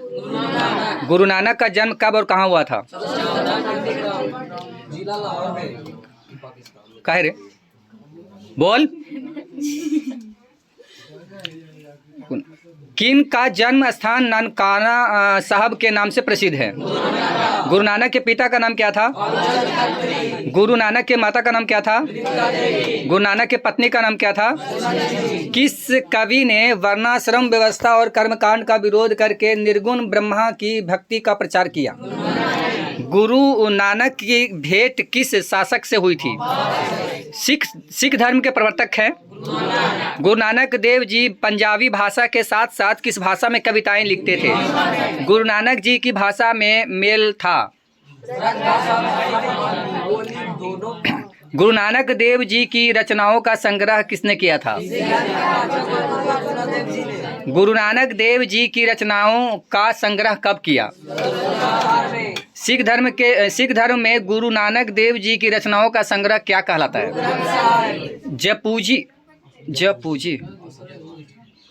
गुरु नानक का जन्म कब और कहाँ हुआ था? काहे रे? बोल। किन का जन्म स्थान ननकाना साहब के नाम से प्रसिद्ध है? गुरु नानक के पिता का नाम क्या था? गुरु नानक के माता का नाम क्या था? गुरु नानक के पत्नी का नाम क्या था? किस कवि ने वर्णाश्रम व्यवस्था और कर्मकांड का विरोध करके निर्गुण ब्रह्मा की भक्ति का प्रचार किया? गुरु नानक की भेंट किस शासक से हुई थी? सिख धर्म के प्रवर्तक हैं। गुरु नानक देव जी पंजाबी भाषा के साथ साथ किस भाषा में कविताएं लिखते थे? गुरु नानक जी की भाषा में मेल था। गुरु नानक देव जी की रचनाओं का संग्रह किसने किया था? गुरु नानक देव जी की रचनाओं का संग्रह कब किया? सिख धर्म में गुरु नानक देव जी की रचनाओं का संग्रह क्या कहलाता है? जपूजी,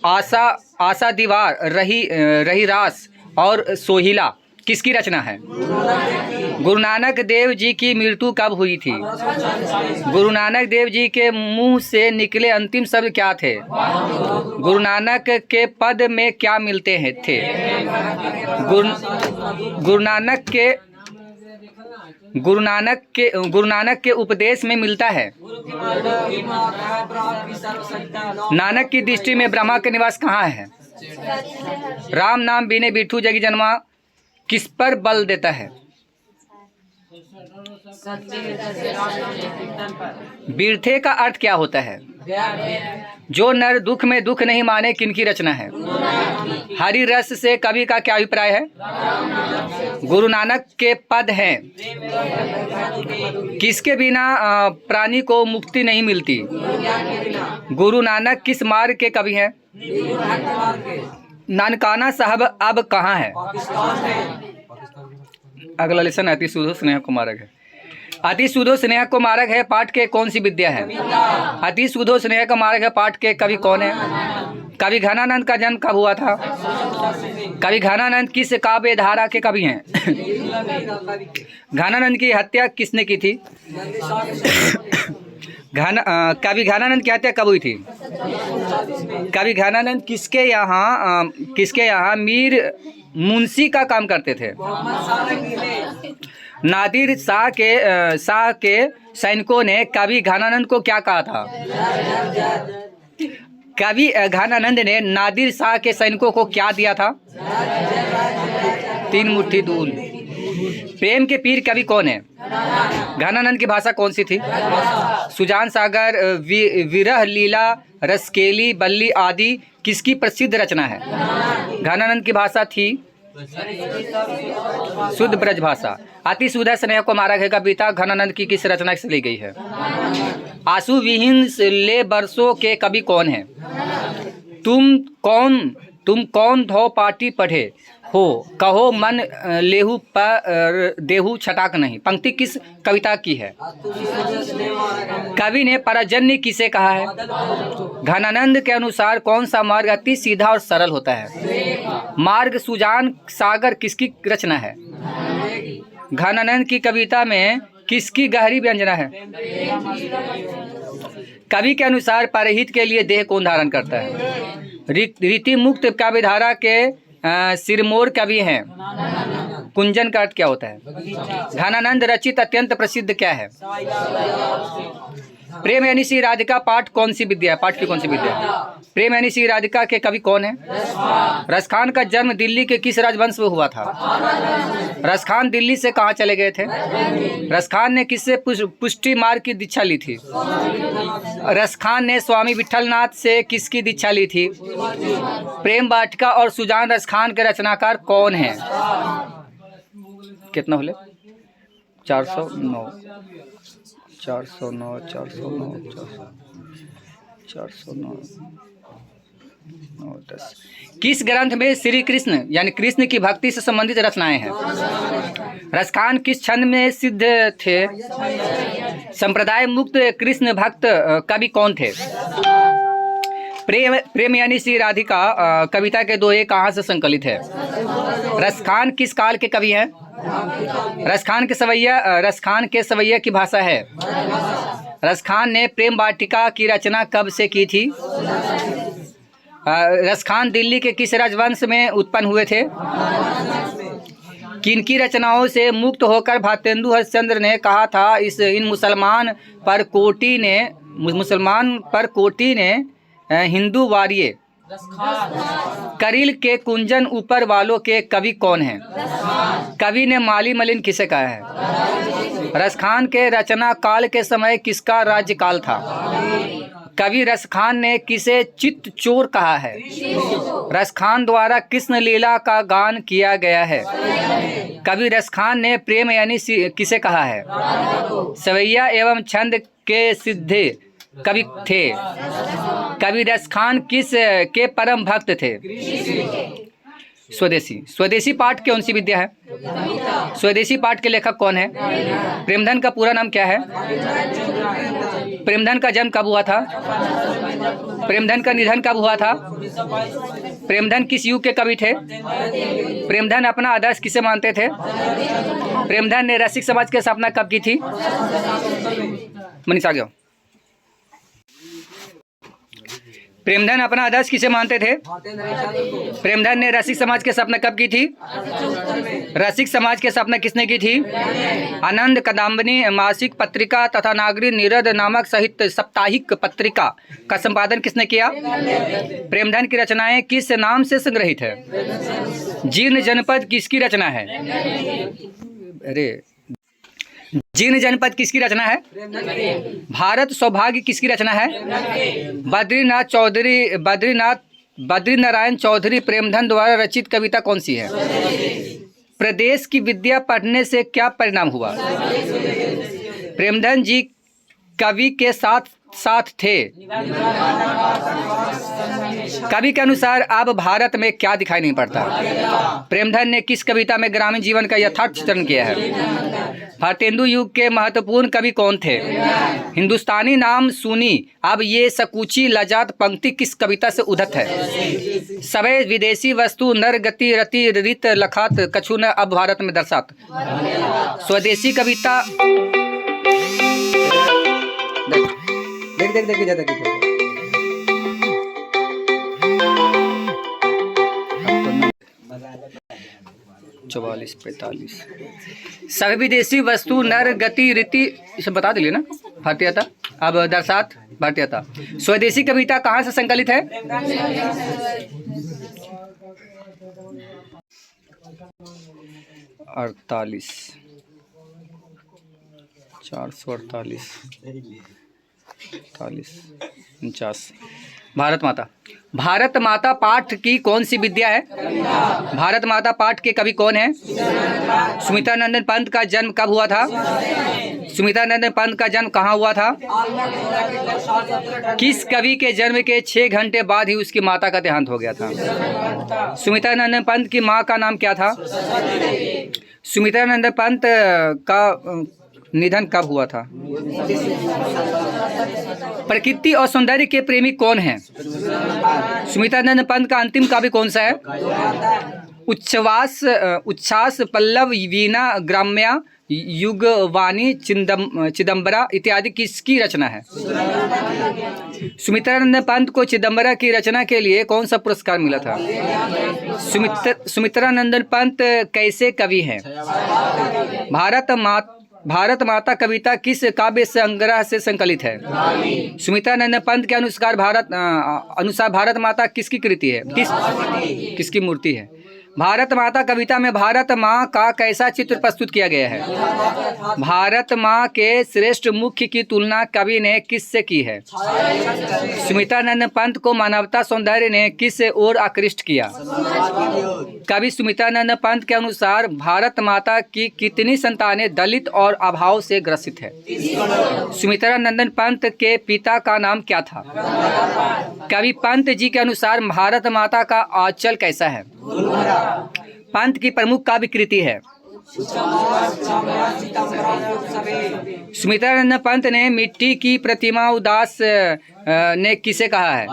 आशा दीवार, रही रास और सोहिला किसकी रचना है? गुरु नानक देव जी की मृत्यु कब हुई थी? गुरु नानक देव जी के मुंह से निकले अंतिम शब्द क्या थे? गुरु नानक के पद में क्या मिलते थे? गुरु नानक के उपदेश में मिलता है। नानक की दृष्टि में ब्रह्मा का निवास कहाँ है? राम नाम बिने बिठू जगी जन्मा किस पर बल देता है? बिरथे का अर्थ क्या होता है? जो नर दुख में दुख नहीं माने किनकी रचना है? हरि रस से कवि का क्या अभिप्राय है? गुरु नानक के पद हैं। किसके बिना प्राणी को मुक्ति नहीं मिलती? गुरु नानक किस मार्ग के कवि हैं? ननकाना साहब अब कहाँ है? अगला लेसन अति सुधो स्नेह को मार्ग है। अति सुधो स्नेह को मार्ग है पाठ के कौन सी विद्या है? अति सुधो स्नेह का मार्ग है पाठ के कवि कौन है? कवि घनानंद का जन्म कब हुआ था? कवि घनानंद किस काव्य धारा के कवि हैं? घनानंद की हत्या किसने की थी? कवि घनानंद की हत्या कब हुई थी? कवि घनानंद किसके यहाँ मीर मुंशी का काम करते थे? नादिर शाह के सैनिकों ने कवि घनानंद को क्या कहा था? कवि घनानंद ने नादिर शाह के सैनिकों को क्या दिया था? 3 मुट्ठी दूध। प्रेम के पीर कवि कौन है? घनानंद की भाषा कौन सी थी? सुजान सागर, विरह लीला, रसकेली, बल्ली आदि किसकी प्रसिद्ध रचना है? घनानंद की भाषा थी शुद्ध ब्रज भाषा। अति सुधा स्नेह को मारा गया कविता घनानंद की किस रचना से ली गई है? आंसू विहीन ले बरसों के कवि कौन है? तुम कौन धो पाटी पढ़े हो, कहो मन लेहू पर देहू छटाक नहीं, पंक्ति किस कविता की है? कवि ने परजन्य किसे कहा है? घनानंद के अनुसार कौन सा मार्ग अति सीधा और सरल होता है? मार्ग सुजान सागर किसकी रचना है? घनानंद की कविता में किसकी गहरी व्यंजना है? कवि के अनुसार परहित के लिए देह कौन धारण करता है? रीति मुक्त काव्य धारा के सिरमौर कवि हैं। कुंजन का अर्थ क्या होता है? घनानंद रचित अत्यंत प्रसिद्ध क्या है? प्रेम यानी श्री राधिका पाठ कौन सी विद्या है? पाठ की कौन सी विद्या है? प्रेम यानी श्री राधिका के कवि कौन है? रसखान का जन्म दिल्ली के किस राजवंश में हुआ था? रसखान दिल्ली से कहाँ चले गए थे? रसखान ने किससे पुष्टि मार्ग की दीक्षा ली थी? रसखान ने स्वामी विठलनाथ से किसकी दीक्षा ली थी? प्रेम वाटिका और सुजान रसखान के रचनाकार कौन है? कितना बोले? 409 10। किस ग्रंथ में श्री कृष्ण यानी कृष्ण की भक्ति से संबंधित रचनाएं हैं? रसखान किस छंद में सिद्ध थे? संप्रदाय मुक्त कृष्ण भक्त कवि कौन थे? प्रेम यानी श्री राधिका कविता के दोहे कहाँ से संकलित है? रसखान किस काल के कवि हैं? रसखान के सवैया की भाषा है। रसखान ने प्रेम वाटिका की रचना कब से की थी? रसखान दिल्ली के किस राजवंश में उत्पन्न हुए थे? किनकी रचनाओं से मुक्त होकर भारतेंदु हरिश्चंद्र ने कहा था इन मुसलमान पर कोटी ने हिंदू वारिये? करील के कुंजन ऊपर वालों के कवि कौन हैं? कवि ने माली मलिन किसे कहा है? रसखान के रचना काल के समय किसका राज्यकाल था? कवि रसखान ने किसे चित्त चोर कहा है? रसखान द्वारा कृष्ण लीला का गान किया गया है। कवि रसखान ने प्रेम यानी किसे कहा है? सवैया एवं छंद के सिद्धे कवि थे। कवि रसखान किस के परम भक्त थे? स्वदेशी पाठ कौन सी विद्या है? स्वदेशी पाठ के लेखक कौन है? प्रेमधन का पूरा नाम क्या है? प्रेमधन का जन्म कब हुआ था? प्रेमधन का निधन कब हुआ था? प्रेमधन किस युग के कवि थे? प्रेमधन अपना आदर्श किसे मानते थे? प्रेमधन ने रसिक समाज की स्थापना कब की थी? मनीषा गया। प्रेमधन अपना आदर्श किसे मानते थे? प्रेमधन ने रसिक समाज की स्थापना कब की थी? रसिक समाज की स्थापना किसने की थी? आनंद कदम्बिनी मासिक पत्रिका तथा नागरी निरद नामक साहित्य साप्ताहिक पत्रिका का संपादन किसने किया? प्रेमधन की रचनाएं किस नाम से संग्रहित है? जीर्ण जनपद किसकी रचना है? जीर्ण जनपद किसकी रचना है? भारत सौभाग्य किसकी रचना है? बद्रीनारायण चौधरी प्रेमधन द्वारा रचित कविता कौन सी है? प्रदेश की विद्या पढ़ने से क्या परिणाम हुआ? प्रेमधन जी कवि के साथ थे। कवि के अनुसार अब भारत में क्या दिखाई नहीं पड़ता? प्रेमधन ने किस कविता में ग्रामीण जीवन का यथार्थ चित्रण किया है? भारतेंदु युग के महत्वपूर्ण कवि कौन थे? हिंदुस्तानी नाम सुनी अब ये सकुची लजात पंक्ति किस कविता से उद्धत है? सबे विदेशी वस्तु नर गति रति रित लखात कछु न अब भारत में दर्शात। स्वदेशी कविता देख देख देख ज्यादा की 44-45 सभी विदेशी वस्तु नर गति रीति सब बता दिए ना भारतीयता। अब दर्शात भारतीयता। स्वदेशी कविता कहाँ से संकलित है? अड़तालीस 448 48 49। भारत माता। भारत माता पाठ की कौन सी विद्या है? भारत माता पाठ के कवि कौन है? सुमित्रानंदन पंत का जन्म कब हुआ था? सुमित्रानंदन पंत का जन्म कहाँ हुआ था? किस कवि के जन्म के 6 घंटे बाद ही उसकी माता का देहांत हो गया था? सुमित्रानंदन पंत की माँ का नाम क्या था? सुमित्रानंदन पंत का निधन कब हुआ था? प्रकृति और सौंदर्य के प्रेमी कौन हैं? सुमित्रानंद पंत का अंतिम काव्य कौन सा है? उच्छ्वास पल्लव वीणा ग्राम्या युगवाणी चिदम्बरा इत्यादि किसकी रचना है? सुमित्रानंद पंत को चिदम्बरा की रचना के लिए कौन सा पुरस्कार मिला था? सुमित्रानंदन पंत कैसे कवि हैं? भारत माता कविता किस काव्य संग्रह से संकलित है? सुमित्रानंद पंत के अनुसार भारत माता किसकी कृति है? किसकी मूर्ति है? भारत माता कविता में भारत माँ का कैसा चित्र प्रस्तुत किया गया है? भारत माँ के श्रेष्ठ मुख्य की तुलना कवि ने किससे की है? सुमित्रानंद पंत को मानवता सौंदर्य ने किस ओर आकृष्ट किया? कवि सुमित्रानंद पंत के अनुसार भारत माता की कितनी संतानें दलित और अभाव से ग्रसित है? सुमित्रानंदन पंत के पिता का नाम क्या था? कवि पंत जी के अनुसार भारत माता का आंचल कैसा है? पंत की प्रमुख काव्य कृति है। सुमित्रानंद पंत ने मिट्टी की प्रतिमा उदास ने किसे कहा है?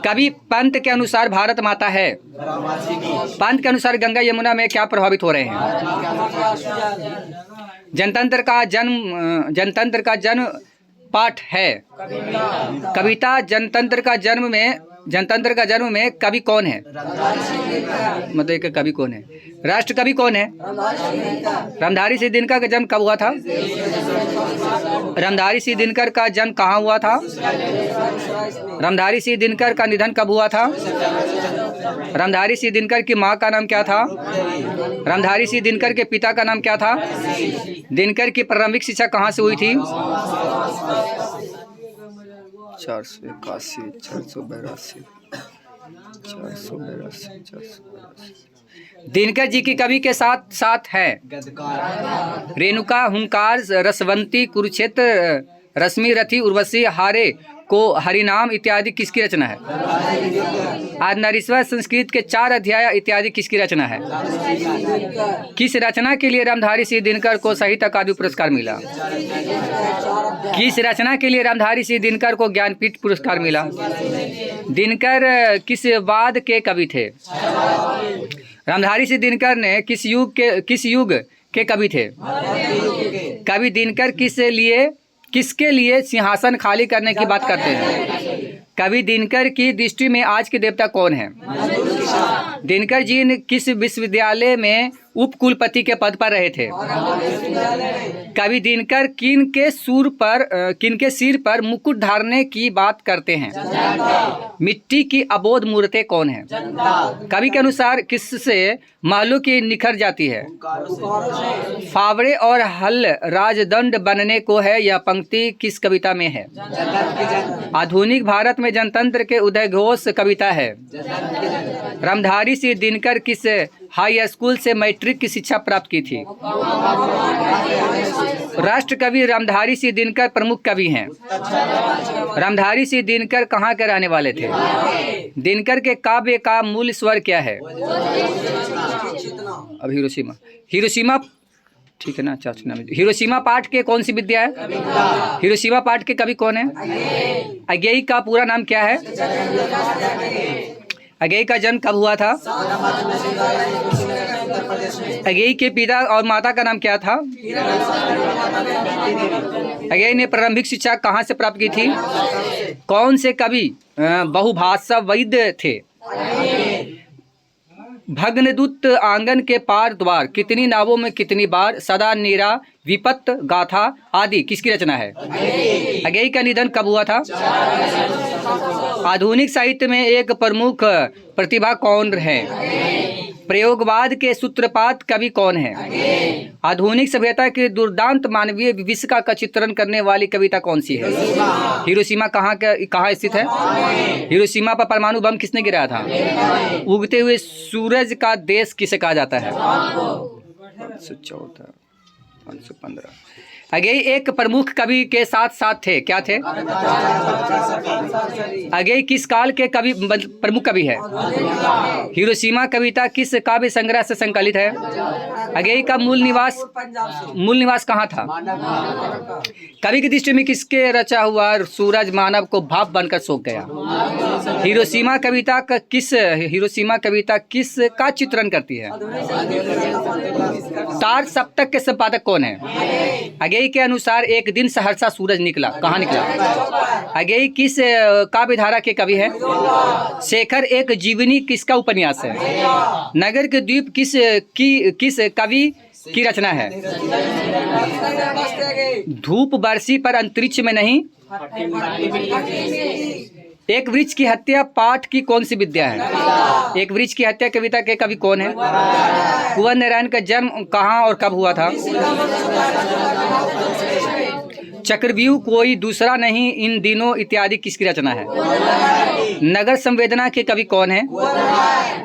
कवि पंत के अनुसार भारत माता है। पंत के अनुसार गंगा यमुना में क्या प्रभावित हो रहे हैं? जनतंत्र का जन्म पाठ है। कविता जनतंत्र का जन्म में कवि कौन है? मतलब कि कवि कौन है? राष्ट्र कवि कौन है? रामधारी सिंह दिनकर का जन्म कब हुआ था? रामधारी सिंह दिनकर का जन्म कहाँ हुआ था? रामधारी सिंह दिनकर का निधन कब हुआ था? रामधारी सिंह दिनकर की माँ का नाम क्या था? रामधारी सिंह दिनकर के पिता का नाम क्या था? दिनकर की प्रारंभिक शिक्षा कहाँ से हुई थी? 481 482 दिनकर जी की कवि के साथ साथ है रेणुका, हुंकार, रसवंती, कुरुक्षेत्र, रश्मि, रथी, उर्वशी, हारे को हरिनाम इत्यादि किसकी रचना है? आज नरीश्वर संस्कृत के 4 अध्याय इत्यादि किसकी रचना है? किस रचना के लिए रामधारी सिंह दिनकर को साहित्य अकादमी पुरस्कार मिला? किस रचना के लिए रामधारी सिंह दिनकर को ज्ञानपीठ पुरस्कार मिला? दिनकर किस वाद के कवि थे? रामधारी सिंह दिनकर ने किस युग के कवि थे? कवि दिनकर किसके लिए सिंहासन खाली करने की बात करते हैं? कवि दिनकर की दृष्टि में आज के देवता कौन है? दिनकर जी ने किस विश्वविद्यालय में उप कुलपति के पद पर रहे थे? कवि दिनकर किनके सिर पर मुकुट धारने की बात करते हैं? मिट्टी की अबोध मूर्तें कौन है? कवि के अनुसार किससे महलों की निखर जाती है? फावड़े और हल राजदंड बनने को है। यह पंक्ति किस कविता में है? आधुनिक भारत में जनतंत्र के उदयघोष कविता है। रामधारी सिंह दिनकर किस हाई स्कूल से मैट्रिक की शिक्षा प्राप्त की थी? राष्ट्र कवि रामधारी सिंह दिनकर प्रमुख कवि हैं। रामधारी सिंह दिनकर कहाँ के रहने वाले थे? दिनकर के काव्य का मूल स्वर क्या है? अब हिरोशिमा ठीक है ना, चर्च नाम। हिरोशिमा पाठ के कौन सी विद्या है? हिरोशिमा पाठ के कवि कौन है? अज्ञेय का पूरा नाम क्या है? अज्ञेय का जन्म कब हुआ था? अज्ञेय के पिता और माता का नाम क्या था? अज्ञेय ने प्रारंभिक शिक्षा कहाँ से प्राप्त की थी? कौन से कवि बहुभाषा वैद्य थे? भग्नदूत आंगन के पार द्वार कितनी नावों में कितनी बार, सदा नीरा विपत्त गाथा आदि किसकी रचना है? अज्ञेय का निधन कब हुआ था? आधुनिक साहित्य में एक प्रमुख प्रतिभा कौन है? प्रयोगवाद के सूत्रपात कवि कौन है? आधुनिक सभ्यता के दुर्दांत मानवीय विश्व का चित्रण करने वाली कविता कौन सी है? हिरोशिमा कहाँ स्थित है? हिरोशिमा पर परमाणु बम किसने गिराया था? उगते हुए सूरज का देश किसे कहा जाता है? 514 515। अज्ञेय एक प्रमुख कवि के साथ साथ थे, क्या थे? अज्ञेय किस काल के कवि प्रमुख कवि है? हिरोशिमा कविता किस काव्य संग्रह से संकलित है? अज्ञेय का मूल निवास कहाँ था? कवि की दृष्टि में किसके रचा हुआ सूरज मानव को भाप बनकर सोख गया? हिरोशिमा कविता किस का चित्रण करती है? तार सप्तक के संपादक कौन है? अज्ञेय के अनुसार एक दिन सहरसा सूरज निकला, कहाँ निकला? अज्ञेय किस काव्य धारा के कवि है? शेखर एक जीवनी किसका उपन्यास है? नगर के द्वीप किस कवि की रचना है? धूप बरसी पर अंतरिक्ष में नहीं। एक वृक्ष की हत्या पाठ की कौन सी विद्या है? एक वृक्ष की हत्या कविता के कवि कौन है? कुंवर नारायण का जन्म कहाँ और कब हुआ था? चक्रव्यूह कोई दूसरा नहीं इन दिनों इत्यादि किसकी रचना है? नगर संवेदना के कवि कौन है?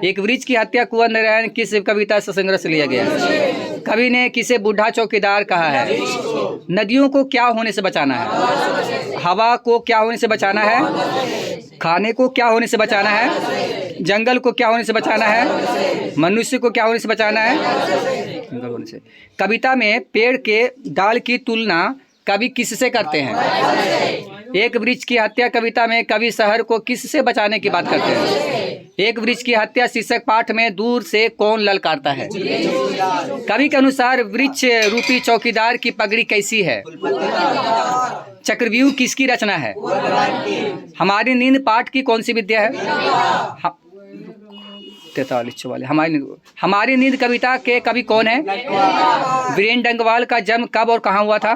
एक वृक्ष की हत्या कुंवर नारायण किस कविता से संग्रह से लिया गया है? कवि ने किसे बूढ़ा चौकीदार कहा है? नदियों को क्या होने से बचाना है? हवा को क्या होने से बचाना है? खाने को क्या होने से बचाना है? जंगल को क्या होने से बचाना है? मनुष्य को क्या होने से बचाना है? जंगल होने से। कविता में पेड़ के डाल की तुलना कवि किससे करते हैं? एक वृक्ष की हत्या कविता में कवि शहर को किससे बचाने की बात करते हैं? एक वृक्ष की हत्या शीर्षक पाठ में दूर से कौन ललकारता है? कवि के अनुसार वृक्ष रूपी चौकीदार की पगड़ी कैसी है? चक्रव्यूह किसकी रचना है? हमारी नींद पाठ की कौन सी विद्या है? 43-44। हमारी नींद कविता के कवि कौन है? वीरेंद्र डंगवाल का जन्म कब और कहाँ हुआ था?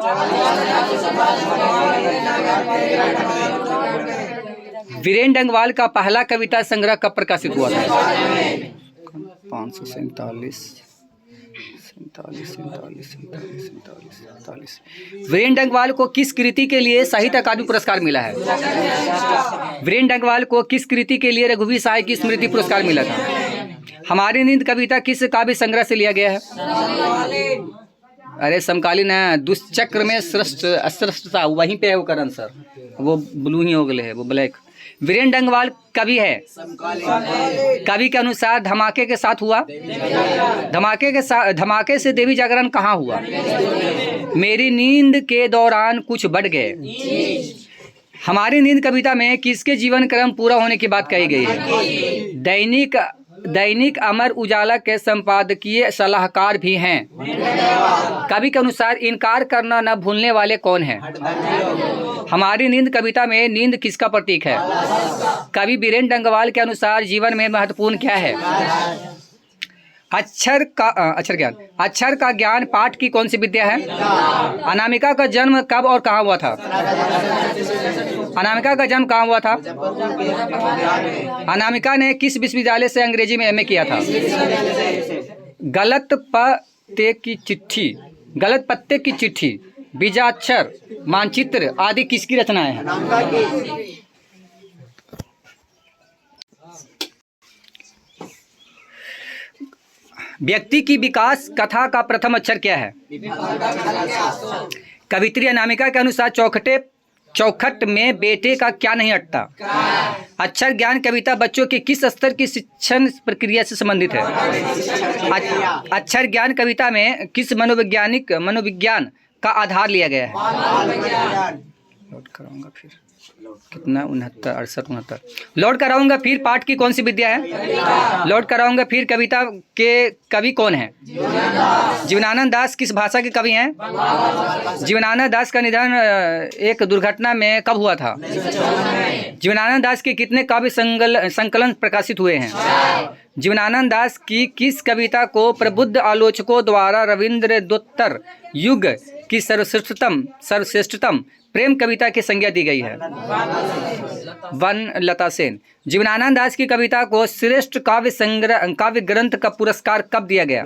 वीरेंद्र डंगवाल का पहला कविता संग्रह कब प्रकाशित हुआ था? 547। वीरेंद्र डंगवाल को किस कृति के लिए साहित्य अकादमी पुरस्कार मिला है? वीरेंद्र डंगवाल को किस कृति के लिए रघुवीर सहाय की स्मृति पुरस्कार मिला था? हमारी नींद कविता किस काव्य संग्रह से लिया गया है? अरे समकालीन है। दुष्चक्र में श्रेष्ठता वहीं पे है वो करण सर, वो ब्लू ही हो गए है, वो ब्लैक। वीरेंद्र डंगवाल कवि है। कवि के अनुसार धमाके के साथ हुआ। धमाके से देवी जागरण कहाँ हुआ? मेरी नींद के दौरान कुछ बढ़ गए। हमारी नींद कविता में किसके जीवन क्रम पूरा होने की बात कही गई है? दैनिक अमर उजाला के संपादकीय सलाहकार भी हैं। कवि के अनुसार इनकार करना न भूलने वाले कौन हैं? हमारी नींद कविता में नींद किसका प्रतीक है? कवि वीरेंद्र डंगवाल के अनुसार जीवन में महत्वपूर्ण क्या है? अक्षर का ज्ञान पाठ की कौन सी विद्या है? अनामिका का जन्म कब और कहाँ हुआ था? अनामिका का जन्म कहाँ हुआ था? अनामिका ने किस विश्वविद्यालय से अंग्रेजी में एमए किया था? गलत पत्ते की चिट्ठी, बीजाक्षर, मानचित्र आदि किसकी रचनाएं हैं? व्यक्ति की विकास कथा का प्रथम अक्षर क्या है? कवित्री अनामिका के अनुसार चौखटे चौखट में बेटे का क्या नहीं अटता। अक्षर ज्ञान कविता बच्चों के किस स्तर की शिक्षण प्रक्रिया से संबंधित है। अक्षर ज्ञान कविता में किस मनोविज्ञान का आधार लिया गया है। लोड कराऊंगा फिर कितना 69 68 69 लोड कराऊंगा फिर पाठ की कौन सी विद्या है। लोड कराऊंगा फिर कविता के कवि कौन है। जीवनानंद दास किस भाषा के कवि हैं। जीवनानंद दास का निधन एक दुर्घटना में कब हुआ था। जीवनानंद दास के कितने काव्य संकलन प्रकाशित हुए हैं। जीवनानंद दास की किस कविता को प्रबुद्ध आलोचकों द्वारा रविंद्रोत्तर युग की सर्वश्रेष्ठतम प्रेम कविता की संज्ञा दी गई है। वनलता सेन। जीवनानंद दास की कविता को श्रेष्ठ काव्य ग्रंथ का पुरस्कार कब दिया गया।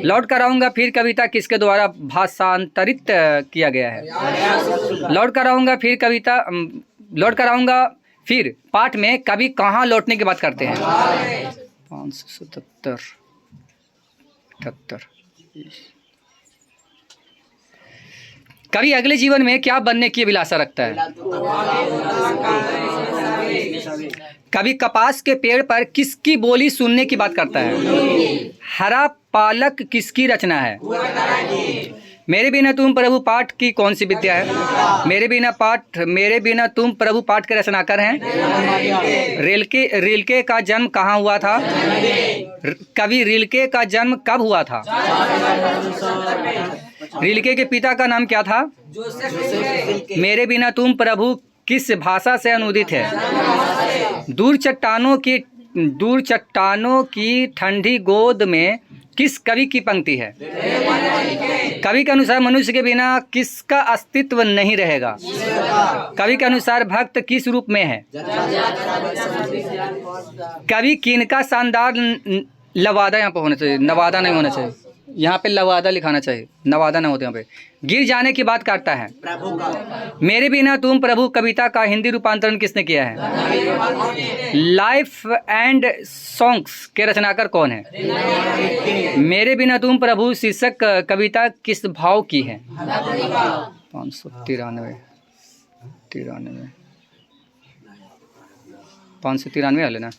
लौट कर आऊंगा फिर कविता किसके द्वारा भाषांतरित किया गया है। लौट कर आऊंगा फिर पाठ में कवि कहाँ लौटने की बात करते हैं। 577 78 कवि अगले जीवन में क्या बनने की अभिलाषा रखता है। कवि कपास के पेड़ पर किसकी बोली सुनने की बात करता है। हरा पालक किसकी रचना है। मेरे बिना तुम प्रभु पाठ की कौन सी विद्या है। मेरे बिना तुम प्रभु पाठ के रचनाकार हैं। रिल्के का जन्म कहाँ हुआ था। कवि रिल्के का जन्म कब हुआ था। रिल्के के पिता का नाम क्या था। मेरे बिना तुम प्रभु किस भाषा से अनुदित है। दूर चट्टानों की ठंडी गोद में किस कवि की पंक्ति है। कवि के अनुसार मनुष्य के बिना किसका अस्तित्व नहीं रहेगा। कवि के अनुसार भक्त किस रूप में है। कवि किनका शानदार लवादा यहाँ पर होना चाहिए, नवादा नहीं होना चाहिए। यहाँ पे लवादा लिखाना चाहिए, नवादा ना होते यहाँ पे। गिर जाने की बात करता है। मेरे बिना तुम प्रभु कविता का हिंदी रूपांतरण किसने किया है। लाइफ एंड सॉन्ग्स के रचनाकार कौन है। मेरे बिना तुम प्रभु शीर्षक कविता किस भाव की है। 593 वाले ना।